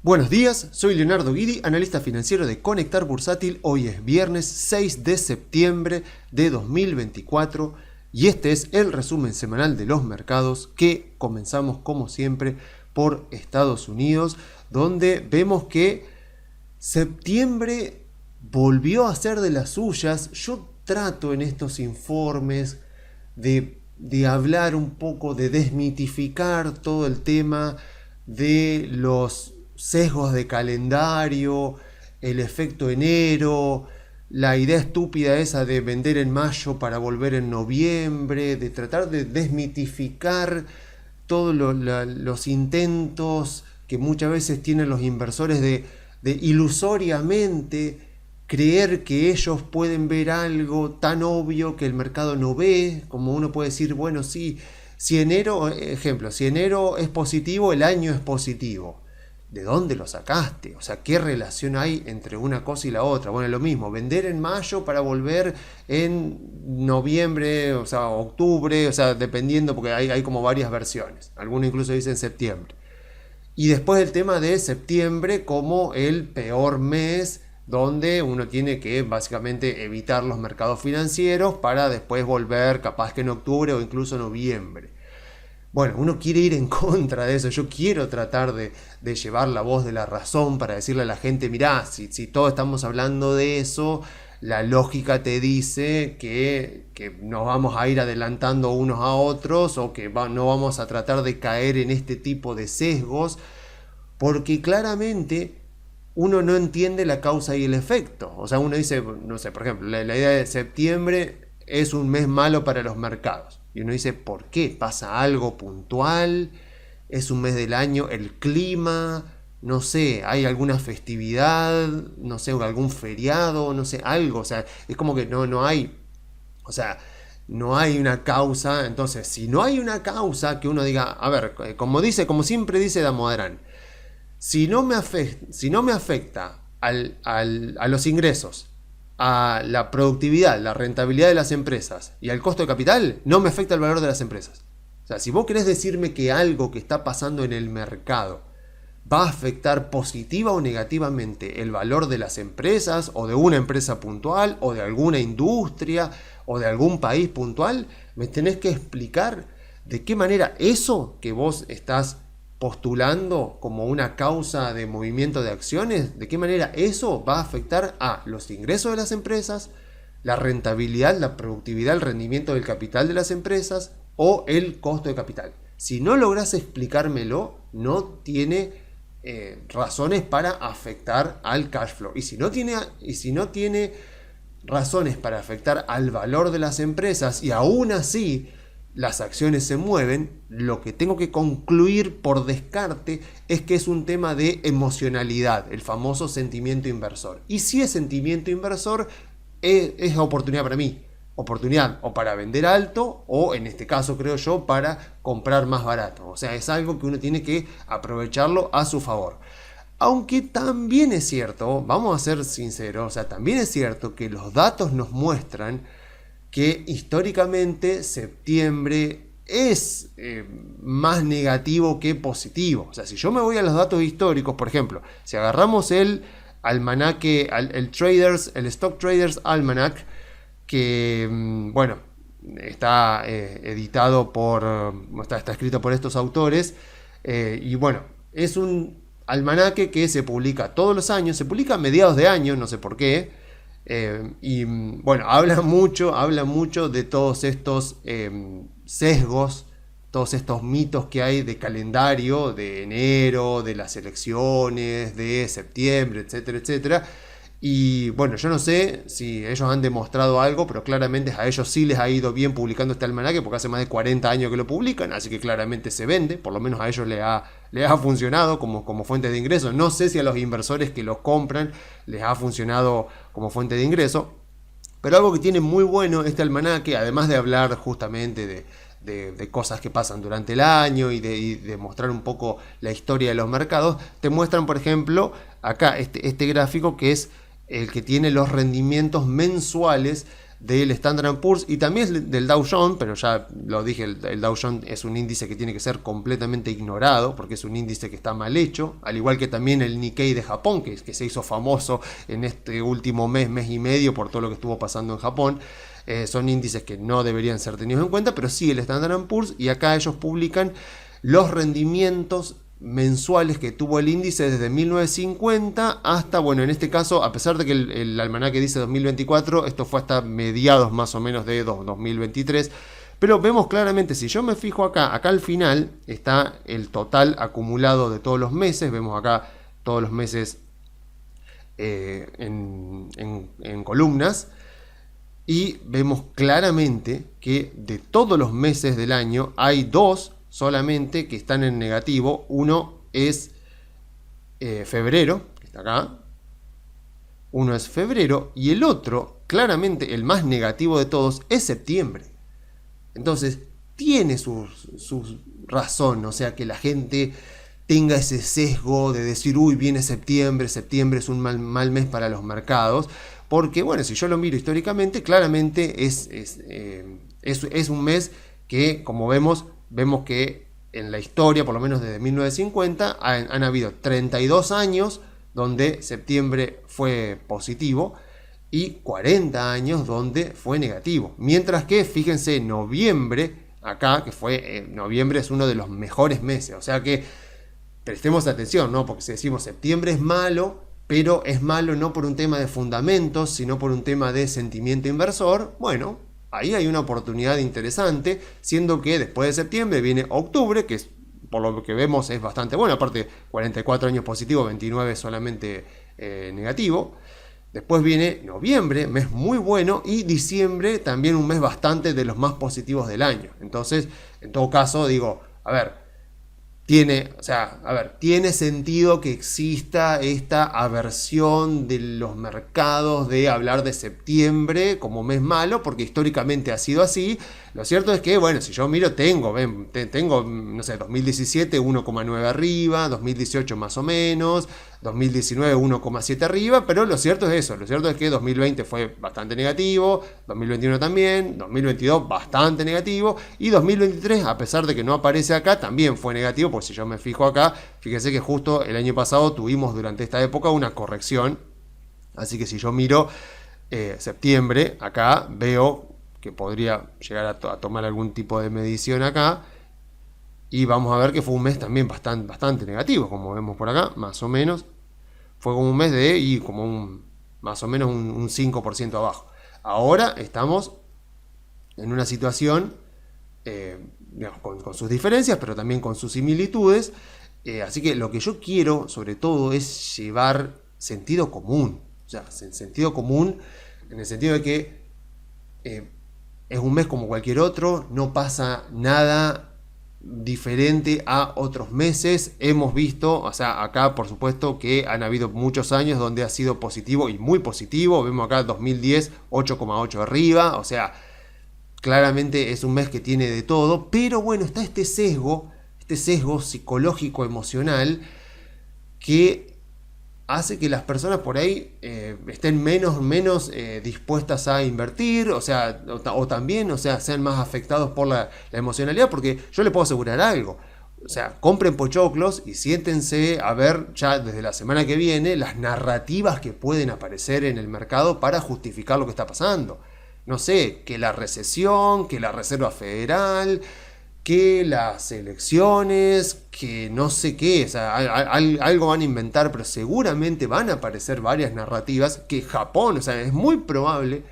Buenos días, soy Leonardo Guidi, analista financiero de Conectar Bursátil. Hoy es viernes 6 de septiembre de 2024 y este es el resumen semanal de los mercados que comenzamos como siempre por Estados Unidos, donde vemos que septiembre volvió a ser de las suyas. Yo trato en estos informes de hablar un poco, de desmitificar todo el tema de los sesgos de calendario, el efecto enero, la idea estúpida esa de vender en mayo para volver en noviembre, de tratar de desmitificar todos los intentos que muchas veces tienen los inversores de ilusoriamente creer que ellos pueden ver algo tan obvio que el mercado no ve, como uno puede decir, bueno, sí, si enero es positivo, el año es positivo. ¿De dónde lo sacaste? O sea, ¿qué relación hay entre una cosa y la otra? Bueno, lo mismo, vender en mayo para volver en noviembre, o sea, octubre, o sea, dependiendo, porque hay como varias versiones. Algunos incluso dicen septiembre. Y después el tema de septiembre como el peor mes, donde uno tiene que básicamente evitar los mercados financieros para después volver capaz que en octubre o incluso noviembre. Bueno, uno quiere ir en contra de eso. Yo quiero tratar de llevar la voz de la razón para decirle a la gente, mirá, si todos estamos hablando de eso, la lógica te dice que nos vamos a ir adelantando unos a otros o que no vamos a tratar de caer en este tipo de sesgos, porque claramente uno no entiende la causa y el efecto. O sea, uno dice, no sé, por ejemplo, la idea de septiembre es un mes malo para los mercados. Y uno dice, ¿por qué? ¿Pasa algo puntual? ¿Es un mes del año? ¿El clima? No sé, ¿hay alguna festividad? No sé, algún feriado, no sé, algo. O sea, es como que no hay, o sea, no hay una causa. Entonces, si no hay una causa que uno diga, a ver, como siempre dice Damodaran, si no me afecta a los ingresos, a la productividad, la rentabilidad de las empresas y al costo de capital, no me afecta el valor de las empresas. O sea, si vos querés decirme que algo que está pasando en el mercado va a afectar positiva o negativamente el valor de las empresas o de una empresa puntual o de alguna industria o de algún país puntual, me tenés que explicar de qué manera eso que vos estás postulando como una causa de movimiento de acciones, de qué manera eso va a afectar a los ingresos de las empresas, la rentabilidad, la productividad, el rendimiento del capital de las empresas o el costo de capital. Si no logras explicármelo, no tiene razones para afectar al cash flow. Y si no tiene razones para afectar al valor de las empresas y aún así las acciones se mueven, lo que tengo que concluir por descarte es que es un tema de emocionalidad, el famoso sentimiento inversor. Y si es sentimiento inversor, es oportunidad para mí. Oportunidad o para vender alto o, en este caso creo yo, para comprar más barato. O sea, es algo que uno tiene que aprovecharlo a su favor. Aunque también es cierto, vamos a ser sinceros, o sea, también es cierto que los datos nos muestran que históricamente septiembre es más negativo que positivo. O sea, si yo me voy a los datos históricos, por ejemplo, si agarramos el almanaque, el Stock Traders Almanac, que, bueno, está editado está escrito por estos autores, y bueno, es un almanaque que se publica todos los años, se publica a mediados de año, no sé por qué. Y bueno, habla mucho de todos estos sesgos, todos estos mitos que hay de calendario, de enero, de las elecciones, de septiembre, etcétera, etcétera. Y bueno, yo no sé si ellos han demostrado algo, pero claramente a ellos sí les ha ido bien publicando este almanaque, porque hace más de 40 años que lo publican, así que claramente se vende, por lo menos a ellos les ha funcionado como fuente de ingreso. No sé si a los inversores que los compran les ha funcionado como fuente de ingreso, pero algo que tiene muy bueno este almanaque, además de hablar justamente de cosas que pasan durante el año y de mostrar un poco la historia de los mercados, te muestran, por ejemplo, acá este gráfico que es el que tiene los rendimientos mensuales del Standard & Poor's y también del Dow Jones, pero ya lo dije, el Dow Jones es un índice que tiene que ser completamente ignorado porque es un índice que está mal hecho, al igual que también el Nikkei de Japón, que se hizo famoso en este último mes y medio por todo lo que estuvo pasando en Japón. Son índices que no deberían ser tenidos en cuenta, pero sí el Standard & Poor's, y acá ellos publican los rendimientos mensuales que tuvo el índice desde 1950 hasta, bueno, en este caso, a pesar de que el almanaque dice 2024, esto fue hasta mediados más o menos de 2023, pero vemos claramente, si yo me fijo acá al final está el total acumulado de todos los meses, vemos acá todos los meses en columnas, y vemos claramente que de todos los meses del año hay dos solamente que están en negativo. Uno es febrero, que está acá. Uno es febrero y el otro, claramente el más negativo de todos, es septiembre. Entonces, tiene su razón, o sea, que la gente tenga ese sesgo de decir, uy, viene septiembre es un mal mes para los mercados. Porque, bueno, si yo lo miro históricamente, claramente es un mes que, como vemos que en la historia, por lo menos desde 1950, han habido 32 años donde septiembre fue positivo y 40 años donde fue negativo. Mientras que, fíjense, noviembre, acá, que fue, noviembre es uno de los mejores meses. O sea que prestemos atención, ¿no? Porque si decimos septiembre es malo, pero es malo no por un tema de fundamentos, sino por un tema de sentimiento inversor, bueno, ahí hay una oportunidad interesante, siendo que después de septiembre viene octubre, que es, por lo que vemos es bastante bueno, aparte 44 años positivo, 29 solamente negativo. Después viene noviembre, mes muy bueno, y diciembre también un mes bastante de los más positivos del año. Entonces, en todo caso, digo, a ver, tiene sentido que exista esta aversión de los mercados de hablar de septiembre como mes malo, porque históricamente ha sido así. Lo cierto es que, bueno, si yo miro, tengo, no sé, 2017 1,9 arriba, 2018 más o menos, 2019 1,7 arriba, pero lo cierto es eso, lo cierto es que 2020 fue bastante negativo, 2021 también, 2022 bastante negativo, y 2023, a pesar de que no aparece acá, también fue negativo, porque si yo me fijo acá, fíjense que justo el año pasado tuvimos durante esta época una corrección, así que si yo miro septiembre, acá veo que podría llegar a tomar algún tipo de medición acá, y vamos a ver que fue un mes también bastante negativo, como vemos por acá, más o menos. Fue como un mes de, más o menos un 5% abajo. Ahora estamos en una situación, digamos, con sus diferencias, pero también con sus similitudes. Así que lo que yo quiero, sobre todo, es llevar sentido común. O sea, sentido común en el sentido de que es un mes como cualquier otro, no pasa nada diferente a otros meses. Hemos visto, o sea, acá por supuesto que han habido muchos años donde ha sido positivo y muy positivo. Vemos acá 2010 8,8 arriba, o sea, claramente es un mes que tiene de todo, pero bueno, está este sesgo psicológico emocional que hace que las personas por ahí estén menos dispuestas a invertir, o sea, o también, o sea, sean más afectados por la emocionalidad, porque yo les puedo asegurar algo. O sea, compren pochoclos y siéntense a ver ya desde la semana que viene las narrativas que pueden aparecer en el mercado para justificar lo que está pasando. No sé, que la recesión, que la Reserva Federal, que las elecciones, que no sé qué, o sea, algo van a inventar, pero seguramente van a aparecer varias narrativas que Japón, o sea, es muy probable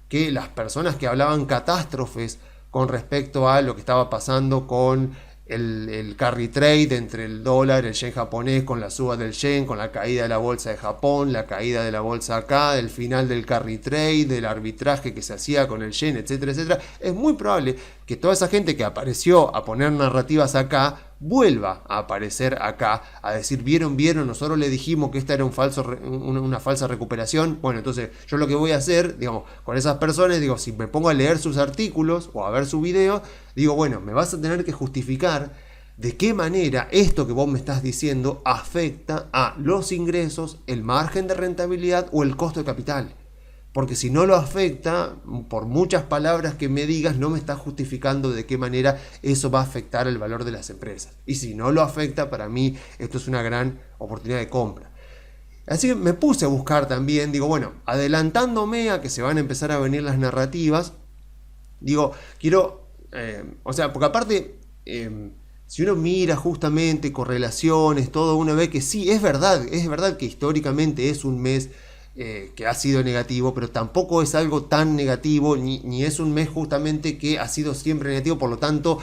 que las personas que hablaban catástrofes con respecto a lo que estaba pasando con el carry trade entre el dólar, el yen japonés, con la suba del yen, con la caída de la bolsa de Japón, la caída de la bolsa acá, el final del carry trade, del arbitraje que se hacía con el yen, etcétera, etcétera. Es muy probable que toda esa gente que apareció a poner narrativas acá vuelva a aparecer acá a decir, vieron, nosotros le dijimos que esta era una falsa recuperación. Bueno, entonces yo lo que voy a hacer, digamos, con esas personas, digo, si me pongo a leer sus artículos o a ver sus videos, digo, bueno, me vas a tener que justificar de qué manera esto que vos me estás diciendo afecta a los ingresos, el margen de rentabilidad o el costo de capital. porque si no lo afecta, por muchas palabras que me digas, no me está justificando de qué manera eso va a afectar el valor de las empresas. Y si no lo afecta, para mí esto es una gran oportunidad de compra. Así que me puse a buscar también, digo, bueno, adelantándome a que se van a empezar a venir las narrativas, digo, quiero, porque aparte, si uno mira justamente correlaciones, todo, uno ve que sí, es verdad que históricamente es un mes que ha sido negativo, pero tampoco es algo tan negativo, ni es un mes justamente que ha sido siempre negativo, por lo tanto,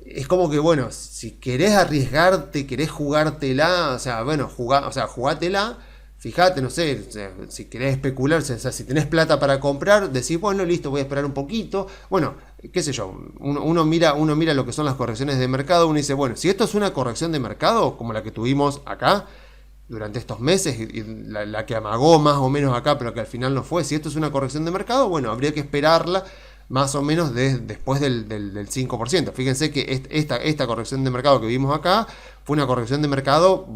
es como que, bueno, si querés arriesgarte, querés jugártela, jugátela, fíjate, no sé, si querés especular, si tenés plata para comprar, decís, bueno, listo, voy a esperar un poquito, bueno, qué sé yo, uno mira lo que son las correcciones de mercado, uno dice, bueno, si esto es una corrección de mercado, como la que tuvimos acá, durante estos meses, y la que amagó más o menos acá, pero que al final no fue, si esto es una corrección de mercado, bueno, habría que esperarla, más o menos después del 5%. Fíjense que esta corrección de mercado que vimos acá fue una corrección de mercado,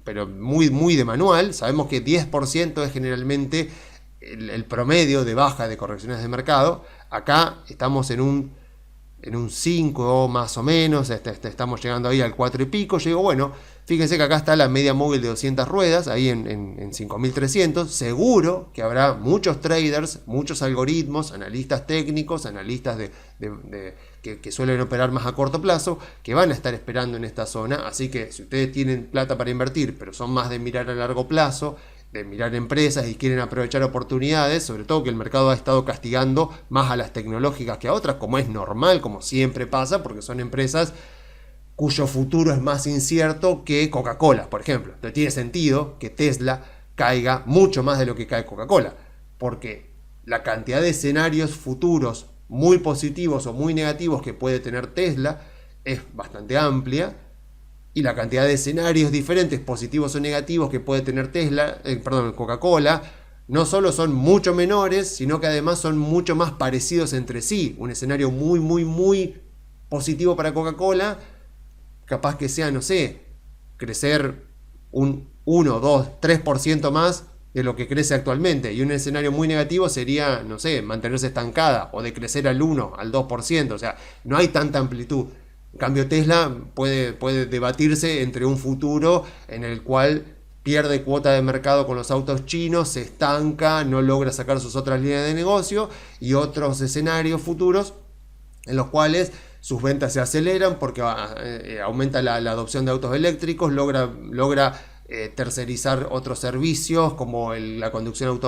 pero muy, muy de manual. Sabemos que 10% es generalmente el promedio de baja de correcciones de mercado. Acá estamos en un 5 más o menos, estamos llegando ahí al 4 y pico. Yo digo, bueno, fíjense que acá está la media móvil de 200 ruedas, ahí en 5300. Seguro que habrá muchos traders, muchos algoritmos, analistas técnicos, analistas que suelen operar más a corto plazo, que van a estar esperando en esta zona. Así que si ustedes tienen plata para invertir, pero son más de mirar a largo plazo, de mirar empresas y quieren aprovechar oportunidades, sobre todo que el mercado ha estado castigando más a las tecnológicas que a otras, como es normal, como siempre pasa, porque son empresas cuyo futuro es más incierto que Coca-Cola, por ejemplo. Entonces tiene sentido que Tesla caiga mucho más de lo que cae Coca-Cola, porque la cantidad de escenarios futuros muy positivos o muy negativos que puede tener Tesla es bastante amplia, y la cantidad de escenarios diferentes, positivos o negativos, que puede tener Coca-Cola, no solo son mucho menores, sino que además son mucho más parecidos entre sí. Un escenario muy, muy, muy positivo para Coca-Cola, capaz que sea, no sé, crecer un 1, 2, 3% más de lo que crece actualmente. Y un escenario muy negativo sería, no sé, mantenerse estancada o de crecer al 1, al 2%. O sea, no hay tanta amplitud. En cambio, Tesla puede debatirse entre un futuro en el cual pierde cuota de mercado con los autos chinos, se estanca, no logra sacar sus otras líneas de negocio, y otros escenarios futuros en los cuales sus ventas se aceleran porque aumenta la adopción de autos eléctricos, logra tercerizar otros servicios como la conducción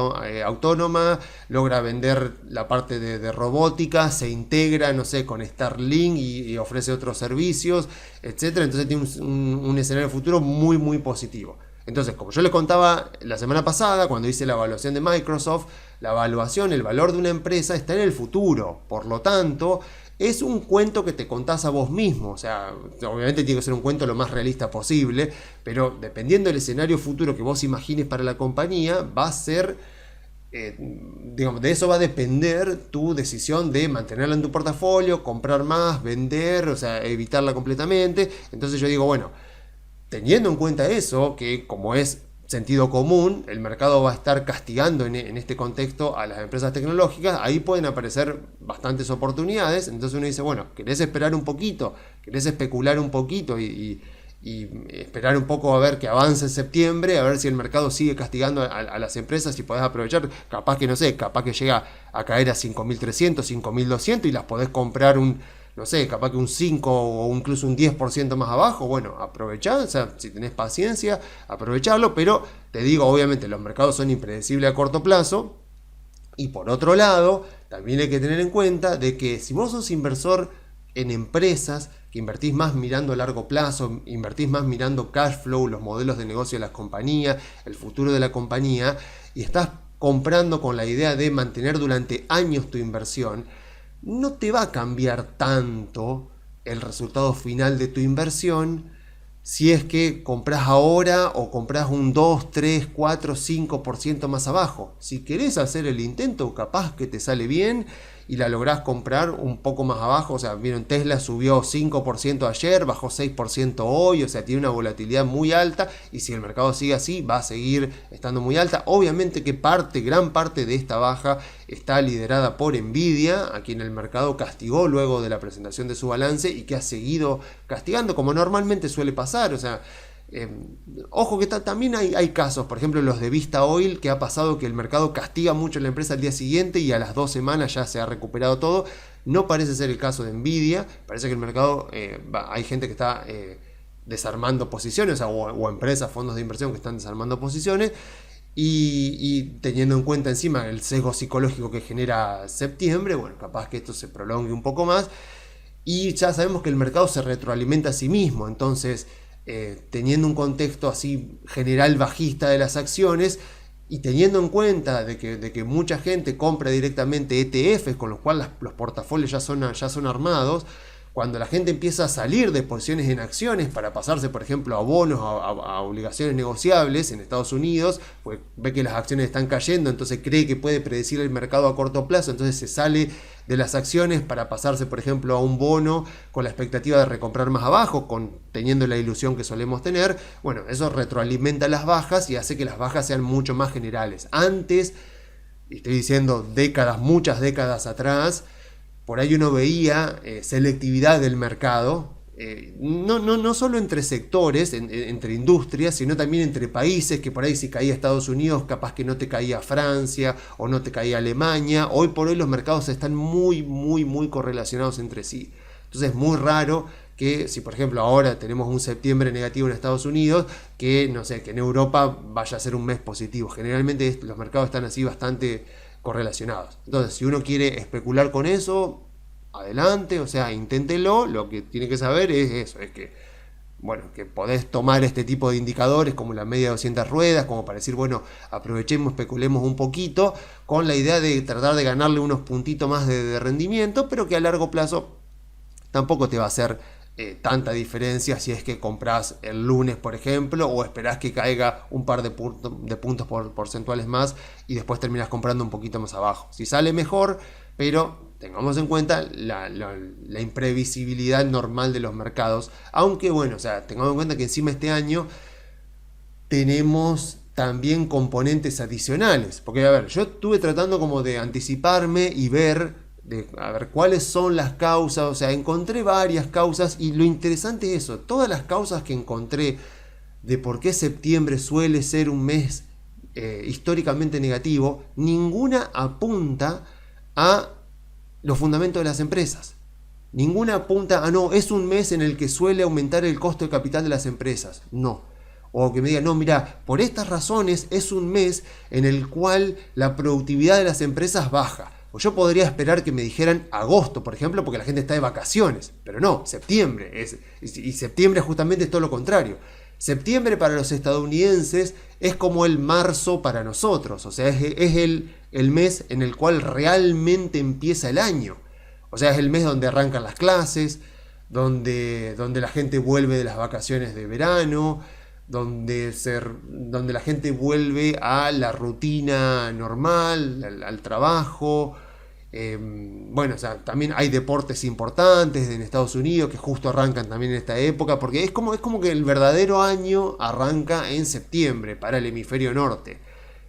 autónoma, logra vender la parte de robótica, se integra, no sé, con Starlink y ofrece otros servicios, etcétera. Entonces tiene un escenario futuro muy, muy positivo. Entonces, como yo les contaba la semana pasada, cuando hice la evaluación de Microsoft, el valor de una empresa está en el futuro. Por lo tanto, es un cuento que te contás a vos mismo. O sea, obviamente tiene que ser un cuento lo más realista posible, pero dependiendo del escenario futuro que vos imagines para la compañía, va a ser, de eso va a depender tu decisión de mantenerla en tu portafolio, comprar más, vender, o sea, evitarla completamente. Entonces yo digo, bueno, teniendo en cuenta eso, que como es sentido común, el mercado va a estar castigando en este contexto a las empresas tecnológicas, ahí pueden aparecer bastantes oportunidades. Entonces uno dice, bueno, ¿querés esperar un poquito? ¿Querés especular un poquito y esperar un poco a ver que avance en septiembre, a ver si el mercado sigue castigando a las empresas y podés aprovechar? Capaz que, no sé, capaz que llega a caer a 5.300, 5.200 y las podés comprar no sé, capaz que un 5 o incluso un 10% más abajo. Bueno, aprovechá, o sea, si tenés paciencia, aprovecharlo, pero te digo, obviamente los mercados son impredecibles a corto plazo. Y por otro lado, también hay que tener en cuenta de que si vos sos inversor en empresas, que invertís más mirando a largo plazo, invertís más mirando cash flow, los modelos de negocio de las compañías, el futuro de la compañía, y estás comprando con la idea de mantener durante años tu inversión, no te va a cambiar tanto el resultado final de tu inversión si es que compras ahora o compras un 2, 3, 4, 5% más abajo. Si querés hacer el intento, capaz que te sale bien y la lográs comprar un poco más abajo. O sea, vieron, Tesla subió 5% ayer, bajó 6% hoy, o sea, tiene una volatilidad muy alta, y si el mercado sigue así, va a seguir estando muy alta. Obviamente que gran parte de esta baja está liderada por Nvidia, a quien el mercado castigó luego de la presentación de su balance y que ha seguido castigando, como normalmente suele pasar. O sea, ojo que también hay casos, por ejemplo los de Vista Oil, que ha pasado que el mercado castiga mucho a la empresa al día siguiente y a las 2 semanas ya se ha recuperado todo. No parece ser el caso de Nvidia, parece que el mercado, hay gente que está desarmando posiciones, o empresas, fondos de inversión que están desarmando posiciones, y teniendo en cuenta encima el sesgo psicológico que genera septiembre, bueno, capaz que esto se prolongue un poco más, y ya sabemos que el mercado se retroalimenta a sí mismo. Entonces, teniendo un contexto así general bajista de las acciones, y teniendo en cuenta de que mucha gente compra directamente ETFs, con los cuales los portafolios ya son armados, cuando la gente empieza a salir de posiciones en acciones para pasarse, por ejemplo, a bonos, a obligaciones negociables en Estados Unidos, pues ve que las acciones están cayendo, entonces cree que puede predecir el mercado a corto plazo, entonces se sale de las acciones para pasarse, por ejemplo, a un bono con la expectativa de recomprar más abajo, teniendo la ilusión que solemos tener. Bueno, eso retroalimenta las bajas y hace que las bajas sean mucho más generales. Antes, y estoy diciendo muchas décadas atrás, por ahí uno veía selectividad del mercado, no solo entre sectores, entre industrias, sino también entre países, que por ahí si caía Estados Unidos, capaz que no te caía Francia o no te caía Alemania. Hoy por hoy los mercados están muy, muy, muy correlacionados entre sí. Entonces es muy raro que si por ejemplo ahora tenemos un septiembre negativo en Estados Unidos, que no sé, que en Europa vaya a ser un mes positivo. Generalmente los mercados están así bastante correlacionados. Entonces, si uno quiere especular con eso, adelante, o sea, inténtelo. Lo que tiene que saber es eso, es que, bueno, que podés tomar este tipo de indicadores como la media de 200 ruedas, como para decir, bueno, aprovechemos, especulemos un poquito, con la idea de tratar de ganarle unos puntitos más de rendimiento, pero que a largo plazo tampoco te va a hacer tanta diferencia si es que compras el lunes, por ejemplo, o esperás que caiga un par de puntos porcentuales más y después terminas comprando un poquito más abajo. Si sale mejor, pero tengamos en cuenta la imprevisibilidad normal de los mercados. Aunque bueno, o sea, tengamos en cuenta que encima este año tenemos también componentes adicionales. Porque, a ver, yo estuve tratando como de anticiparme y ver a ver cuáles son las causas. O sea, encontré varias causas, y lo interesante es eso, todas las causas que encontré de por qué septiembre suele ser un mes históricamente negativo, ninguna apunta a los fundamentos de las empresas. Ninguna apunta a no, es un mes en el que suele aumentar el costo de capital de las empresas. No. O que me digan, no, mira, por estas razones es un mes en el cual la productividad de las empresas baja. O yo podría esperar que me dijeran agosto, por ejemplo, porque la gente está de vacaciones. Pero no, septiembre. Y septiembre justamente es todo lo contrario. Septiembre para los estadounidenses es como el marzo para nosotros. O sea, es el mes en el cual realmente empieza el año. O sea, es el mes donde arrancan las clases, donde la gente vuelve de las vacaciones de verano, donde la gente vuelve a la rutina normal, al trabajo. Bueno, o sea, también hay deportes importantes en Estados Unidos que justo arrancan también en esta época, porque es como que el verdadero año arranca en septiembre para el hemisferio norte.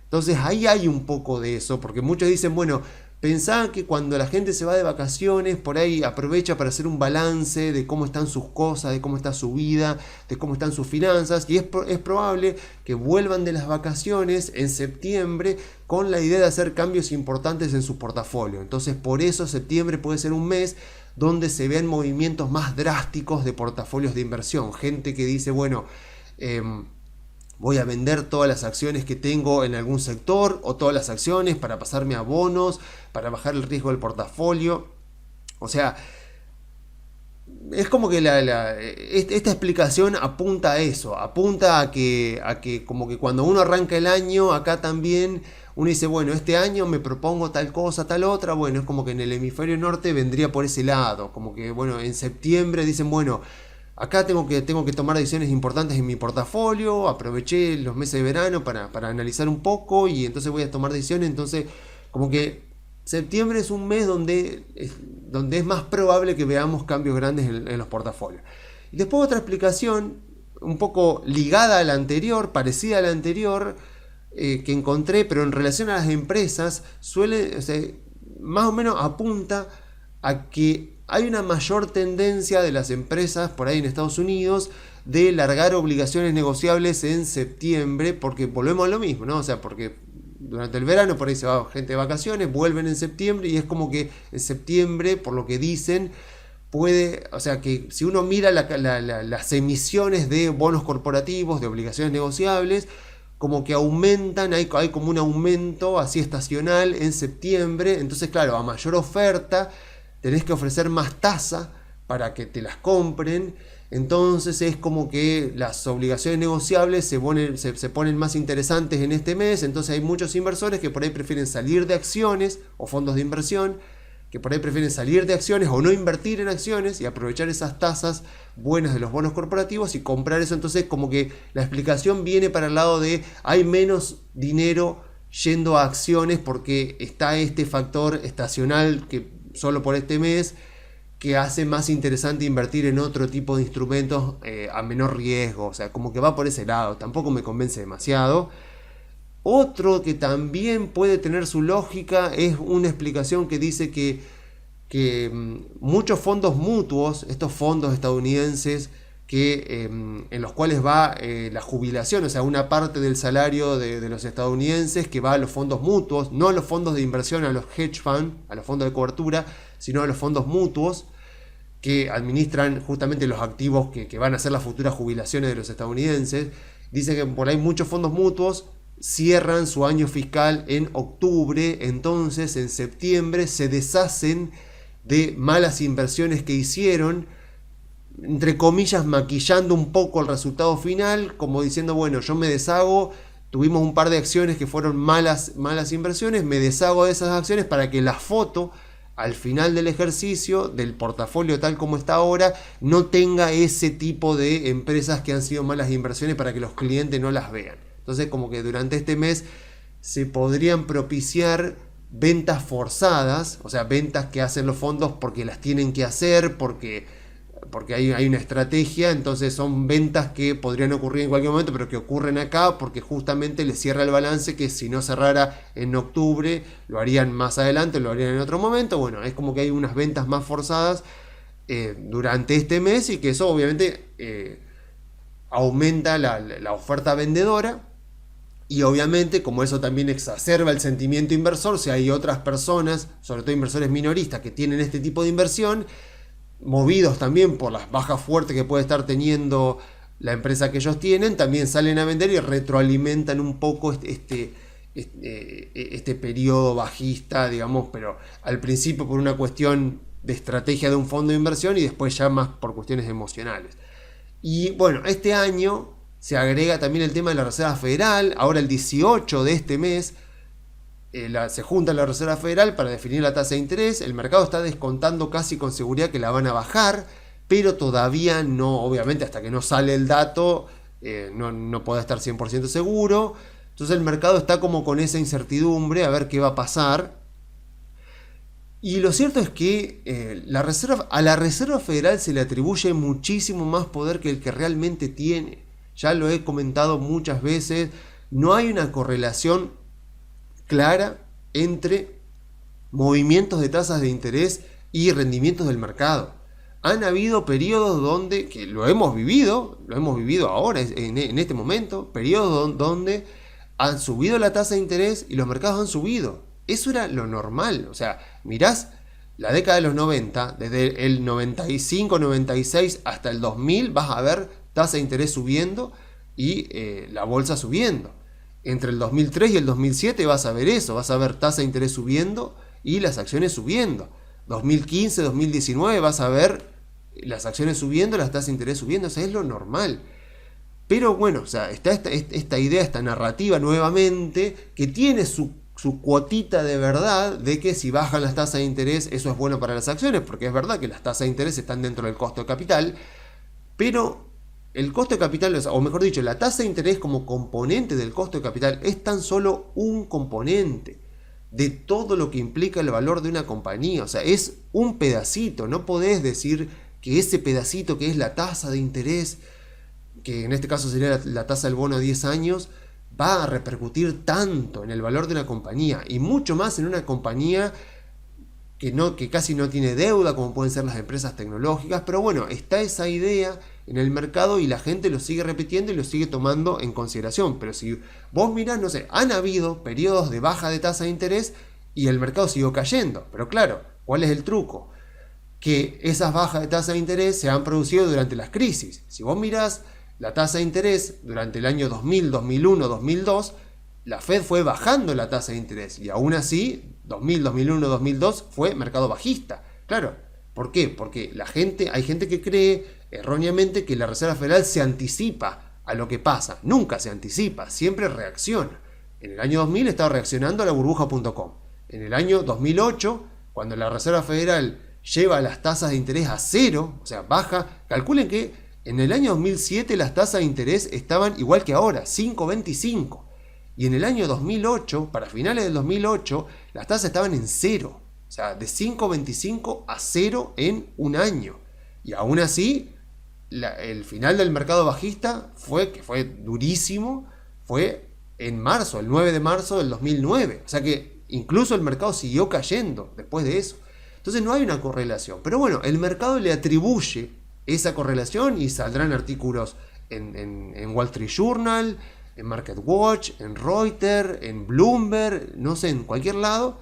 Entonces ahí hay un poco de eso, porque muchos dicen, bueno, pensá que cuando la gente se va de vacaciones, por ahí aprovecha para hacer un balance de cómo están sus cosas, de cómo está su vida, de cómo están sus finanzas, y es probable que vuelvan de las vacaciones en septiembre con la idea de hacer cambios importantes en su portafolio. Entonces, por eso septiembre puede ser un mes donde se ven movimientos más drásticos de portafolios de inversión. Gente que dice, bueno, voy a vender todas las acciones que tengo en algún sector, o todas las acciones para pasarme a bonos, para bajar el riesgo del portafolio. O sea, es como que esta explicación apunta a eso, apunta a que como que cuando uno arranca el año, acá también uno dice, bueno, este año me propongo tal cosa, tal otra. Bueno, es como que en el hemisferio norte vendría por ese lado, como que bueno, en septiembre dicen, bueno, acá tengo que tomar decisiones importantes en mi portafolio, aproveché los meses de verano para analizar un poco, y entonces voy a tomar decisiones. Entonces, como que septiembre es un mes donde es más probable que veamos cambios grandes en los portafolios. Y después otra explicación, un poco ligada a la anterior, parecida a la anterior, que encontré, pero en relación a las empresas, más o menos apunta a que hay una mayor tendencia de las empresas por ahí en Estados Unidos de largar obligaciones negociables en septiembre, porque volvemos a lo mismo, ¿no? O sea, porque durante el verano por ahí se va gente de vacaciones, vuelven en septiembre y es como que en septiembre, por lo que dicen, puede, o sea que si uno mira las emisiones de bonos corporativos, de obligaciones negociables, como que aumentan, hay como un aumento así estacional en septiembre, entonces claro, a mayor oferta tenés que ofrecer más tasa para que te las compren, entonces es como que las obligaciones negociables se ponen más interesantes en este mes, entonces hay muchos inversores que por ahí prefieren salir de acciones o fondos de inversión, que por ahí prefieren salir de acciones o no invertir en acciones y aprovechar esas tasas buenas de los bonos corporativos y comprar eso. Entonces como que la explicación viene para el lado de hay menos dinero yendo a acciones porque está este factor estacional que solo por este mes que hace más interesante invertir en otro tipo de instrumentos a menor riesgo. O sea, como que va por ese lado, tampoco me convence demasiado. Otro que también puede tener su lógica es una explicación que dice que muchos fondos mutuos, estos fondos estadounidenses en los cuales va la jubilación, o sea, una parte del salario de los estadounidenses que va a los fondos mutuos, no a los fondos de inversión, a los hedge funds, a los fondos de cobertura, sino a los fondos mutuos que administran justamente los activos que van a ser las futuras jubilaciones de los estadounidenses. Dice que por ahí muchos fondos mutuos cierran su año fiscal en octubre, entonces en septiembre se deshacen de malas inversiones que hicieron, entre comillas maquillando un poco el resultado final, como diciendo, bueno, yo me deshago, tuvimos un par de acciones que fueron malas inversiones, me deshago de esas acciones para que la foto al final del ejercicio del portafolio tal como está ahora no tenga ese tipo de empresas que han sido malas inversiones para que los clientes no las vean. Entonces como que durante este mes se podrían propiciar ventas forzadas, o sea, ventas que hacen los fondos porque las tienen que hacer, porque hay una estrategia, entonces son ventas que podrían ocurrir en cualquier momento, pero que ocurren acá porque justamente les cierra el balance que si no cerrara en octubre, lo harían más adelante, lo harían en otro momento. Bueno, es como que hay unas ventas más forzadas durante este mes y que eso obviamente aumenta la oferta vendedora. Y obviamente, como eso también exacerba el sentimiento inversor, si hay otras personas, sobre todo inversores minoristas, que tienen este tipo de inversión, movidos también por las bajas fuertes que puede estar teniendo la empresa que ellos tienen, también salen a vender y retroalimentan un poco este periodo bajista, digamos, pero al principio por una cuestión de estrategia de un fondo de inversión y después ya más por cuestiones emocionales. Y bueno, este año se agrega también el tema de la Reserva Federal. Ahora el 18 de este mes se junta la Reserva Federal para definir la tasa de interés. El mercado está descontando casi con seguridad que la van a bajar, pero todavía no, obviamente hasta que no sale el dato, no puede estar 100% seguro. Entonces el mercado está como con esa incertidumbre a ver qué va a pasar. Y lo cierto es que a la Reserva Federal se le atribuye muchísimo más poder que el que realmente tiene. Ya lo he comentado muchas veces, no hay una correlación clara entre movimientos de tasas de interés y rendimientos del mercado. Han habido periodos donde, que lo hemos vivido ahora, en este momento, periodos donde han subido la tasa de interés y los mercados han subido. Eso era lo normal. O sea, mirás la década de los 90, desde el 95, 96 hasta el 2000, vas a ver tasa de interés subiendo y la bolsa subiendo. Entre el 2003 y el 2007 vas a ver eso, vas a ver tasa de interés subiendo y las acciones subiendo. 2015, 2019 vas a ver las acciones subiendo, las tasas de interés subiendo, o sea, es lo normal. Pero bueno, o sea, está esta idea, esta narrativa nuevamente, que tiene su cuotita de verdad de que si bajan las tasas de interés eso es bueno para las acciones, porque es verdad que las tasas de interés están dentro del costo de capital, pero el costo de capital, o mejor dicho, la tasa de interés como componente del costo de capital es tan solo un componente. de todo lo que implica el valor de una compañía. O sea, es un pedacito. No podés decir que ese pedacito que es la tasa de interés, que en este caso sería la tasa del bono a 10 años, va a repercutir tanto en el valor de una compañía, y mucho más en una compañía que casi no tiene deuda, como pueden ser las empresas tecnológicas. Pero bueno, está esa idea en el mercado y la gente lo sigue repitiendo y lo sigue tomando en consideración. Pero si vos mirás, no sé, han habido periodos de baja de tasa de interés y el mercado siguió cayendo. Pero claro, ¿cuál es el truco? Que esas bajas de tasa de interés se han producido durante las crisis. Si vos mirás la tasa de interés durante el año 2000, 2001, 2002, la Fed fue bajando la tasa de interés, y aún así 2000, 2001, 2002 fue mercado bajista. Claro, ¿por qué? Porque hay gente que cree erróneamente que la Reserva Federal se anticipa a lo que pasa. Nunca se anticipa, siempre reacciona. En el año 2000 estaba reaccionando a la burbuja.com. En el año 2008, cuando la Reserva Federal lleva las tasas de interés a cero, o sea, baja, calculen que en el año 2007 las tasas de interés estaban igual que ahora, 5,25. Y en el año 2008, para finales del 2008, las tasas estaban en cero. O sea, de 5,25 a cero en un año. Y aún así, el final del mercado bajista que fue durísimo, fue en marzo, el 9 de marzo del 2009. O sea que incluso el mercado siguió cayendo después de eso. Entonces no hay una correlación. Pero bueno, el mercado le atribuye esa correlación y saldrán artículos en Wall Street Journal, en MarketWatch, en Reuters, en Bloomberg, no sé, en cualquier lado,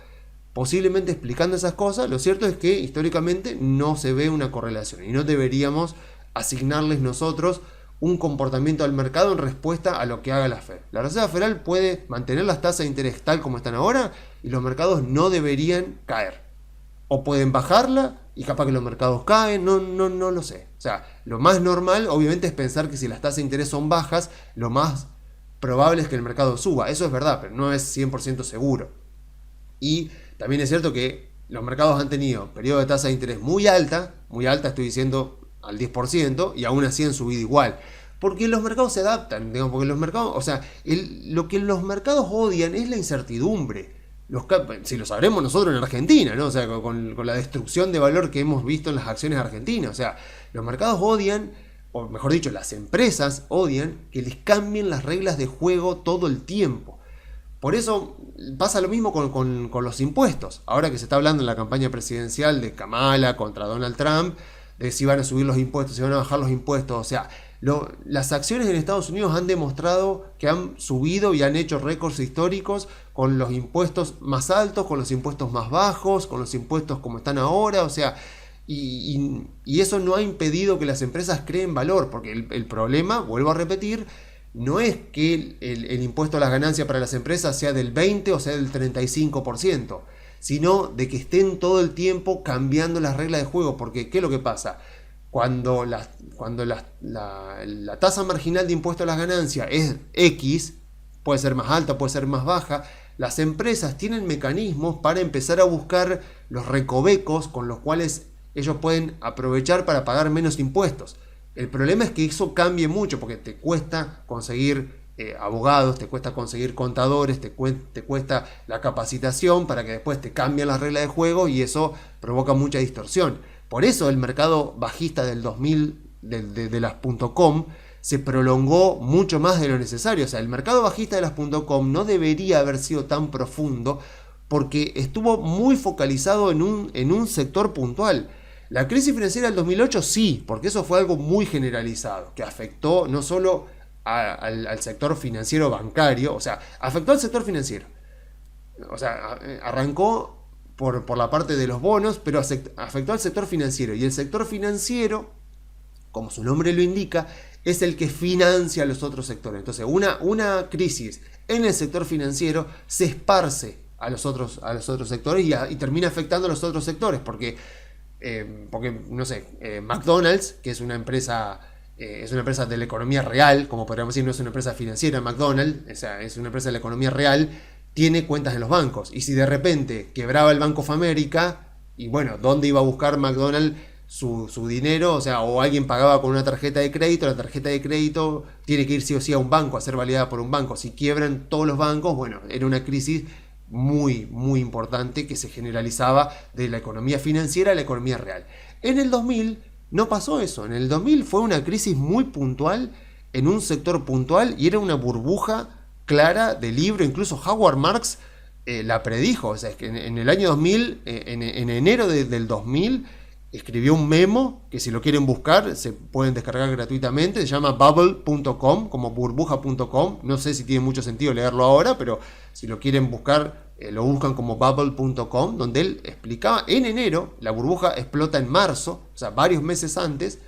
posiblemente explicando esas cosas. Lo cierto es que históricamente no se ve una correlación y no deberíamos asignarles nosotros un comportamiento al mercado en respuesta a lo que haga la Fed. La Reserva Federal puede mantener las tasas de interés tal como están ahora y los mercados no deberían caer. O pueden bajarla y capaz que los mercados caen, no lo sé. O sea, lo más normal obviamente es pensar que si las tasas de interés son bajas, lo más probable es que el mercado suba. Eso es verdad, pero no es 100% seguro. Y también es cierto que los mercados han tenido periodos de tasa de interés muy alta estoy diciendo al 10%, y aún así han subido igual. Porque los mercados se adaptan, digamos, porque los mercados, o sea, lo que los mercados odian es la incertidumbre. Si lo sabremos nosotros en Argentina, ¿no? O sea, con la destrucción de valor que hemos visto en las acciones argentinas. O sea, los mercados odian, o mejor dicho, las empresas odian que les cambien las reglas de juego todo el tiempo. Por eso pasa lo mismo con los impuestos. Ahora que se está hablando en la campaña presidencial de Kamala contra Donald Trump, de si van a subir los impuestos, si van a bajar los impuestos. O sea, las acciones en Estados Unidos han demostrado que han subido y han hecho récords históricos con los impuestos más altos, con los impuestos más bajos, con los impuestos como están ahora. O sea, y eso no ha impedido que las empresas creen valor, porque el problema, vuelvo a repetir, no es que el impuesto a las ganancias para las empresas sea del 20 o sea del 35%, sino de que estén todo el tiempo cambiando las reglas de juego. Porque, ¿qué es lo que pasa? Cuando la tasa marginal de impuesto a las ganancias es X, puede ser más alta, puede ser más baja, las empresas tienen mecanismos para empezar a buscar los recovecos con los cuales ellos pueden aprovechar para pagar menos impuestos. El problema es que eso cambie mucho, porque te cuesta conseguir abogados, te cuesta conseguir contadores, te cuesta la capacitación para que después te cambien las reglas de juego, y eso provoca mucha distorsión. Por eso el mercado bajista del 2000 de las .com se prolongó mucho más de lo necesario. O sea, el mercado bajista de las .com no debería haber sido tan profundo, porque estuvo muy focalizado en un sector puntual. La crisis financiera del 2008 sí, porque eso fue algo muy generalizado, que afectó no solo al sector financiero bancario, o sea, afectó al sector financiero. O sea, arrancó por la parte de los bonos, pero afectó al sector financiero. Y el sector financiero, como su nombre lo indica, es el que financia a los otros sectores. Entonces, una crisis en el sector financiero se esparce a los otros sectores y termina afectando a los otros sectores, porque no sé, McDonald's, que es una empresa de la economía real, como podríamos decir, no es una empresa financiera. McDonald's, o sea, es una empresa de la economía real, tiene cuentas en los bancos, y si de repente quebraba el Bank of America, y bueno, ¿dónde iba a buscar McDonald's su dinero? O sea, o alguien pagaba con una tarjeta de crédito, la tarjeta de crédito tiene que ir sí o sí a un banco, a ser validada por un banco. Si quiebran todos los bancos, bueno, era una crisis muy, muy importante que se generalizaba de la economía financiera a la economía real. En el 2000 no pasó eso. En el 2000 fue una crisis muy puntual en un sector puntual y era una burbuja clara de libro. Incluso Howard Marks la predijo. O sea, es que en el año 2000, en enero del 2000, escribió un memo que si lo quieren buscar se pueden descargar gratuitamente. Se llama bubble.com, como burbuja.com. No sé si tiene mucho sentido leerlo ahora, pero si lo quieren buscar, lo buscan como bubble.com, donde él explicaba en enero, la burbuja explota en marzo, o sea, varios meses antes.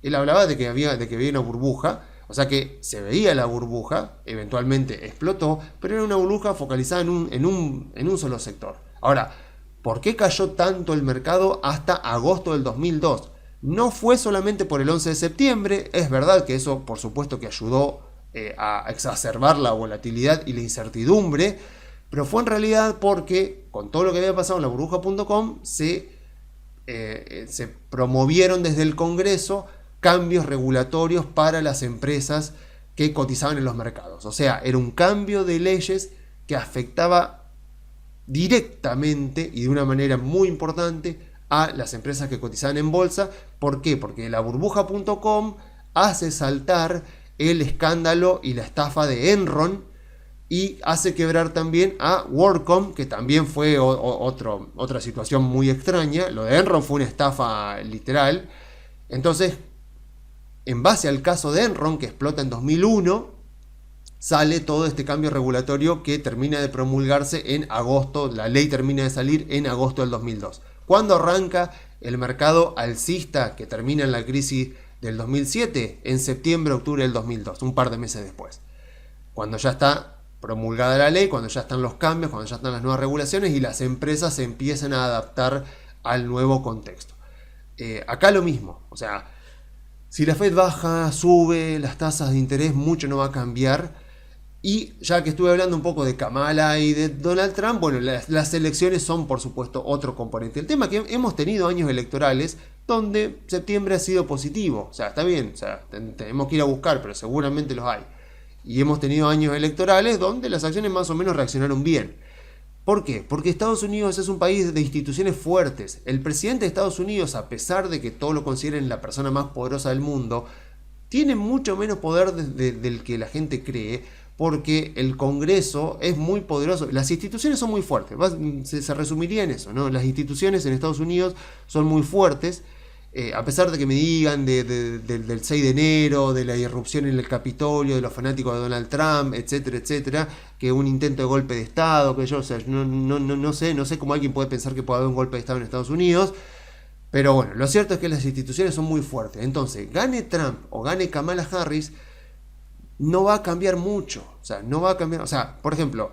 Él hablaba de que había una burbuja. O sea que se veía la burbuja, eventualmente explotó, pero era una burbuja focalizada en un solo sector. Ahora, ¿por qué cayó tanto el mercado hasta agosto del 2002? No fue solamente por el 11 de septiembre, es verdad que eso por supuesto que ayudó a exacerbar la volatilidad y la incertidumbre, pero fue en realidad porque con todo lo que había pasado en la burbuja.com se promovieron desde el Congreso cambios regulatorios para las empresas que cotizaban en los mercados. O sea, era un cambio de leyes que afectaba directamente y de una manera muy importante a las empresas que cotizaban en bolsa. ¿Por qué? Porque la burbuja.com hace saltar el escándalo y la estafa de Enron y hace quebrar también a WorldCom, que también fue otra situación muy extraña. Lo de Enron fue una estafa literal. Entonces, en base al caso de Enron, que explota en 2001, sale todo este cambio regulatorio que termina de promulgarse en agosto. La ley termina de salir en agosto del 2002. ¿Cuándo arranca el mercado alcista que termina en la crisis del 2007? En septiembre, octubre del 2002, un par de meses después. Cuando ya está promulgada la ley, cuando ya están los cambios, cuando ya están las nuevas regulaciones y las empresas se empiezan a adaptar al nuevo contexto. Acá lo mismo, o sea, si la Fed baja, sube las tasas de interés, mucho no va a cambiar. Y ya que estuve hablando un poco de Kamala y de Donald Trump, bueno, las elecciones son por supuesto otro componente. El tema es que hemos tenido años electorales donde septiembre ha sido positivo. O sea, está bien, o sea, tenemos que ir a buscar, pero seguramente los hay. Y hemos tenido años electorales donde las acciones más o menos reaccionaron bien. ¿Por qué? Porque Estados Unidos es un país de instituciones fuertes. El presidente de Estados Unidos, a pesar de que todos lo consideren la persona más poderosa del mundo, tiene mucho menos poder del que la gente cree, porque el Congreso es muy poderoso. Las instituciones son muy fuertes. Se resumiría en eso, ¿no? Las instituciones en Estados Unidos son muy fuertes. A pesar de que me digan del 6 de enero, de la irrupción en el Capitolio, de los fanáticos de Donald Trump, etcétera, etcétera, que un intento de golpe de Estado, que yo, o sea, no sé cómo alguien puede pensar que puede haber un golpe de Estado en Estados Unidos, pero bueno, lo cierto es que las instituciones son muy fuertes. Entonces, gane Trump o gane Kamala Harris, no va a cambiar mucho, o sea, no va a cambiar, o sea, por ejemplo,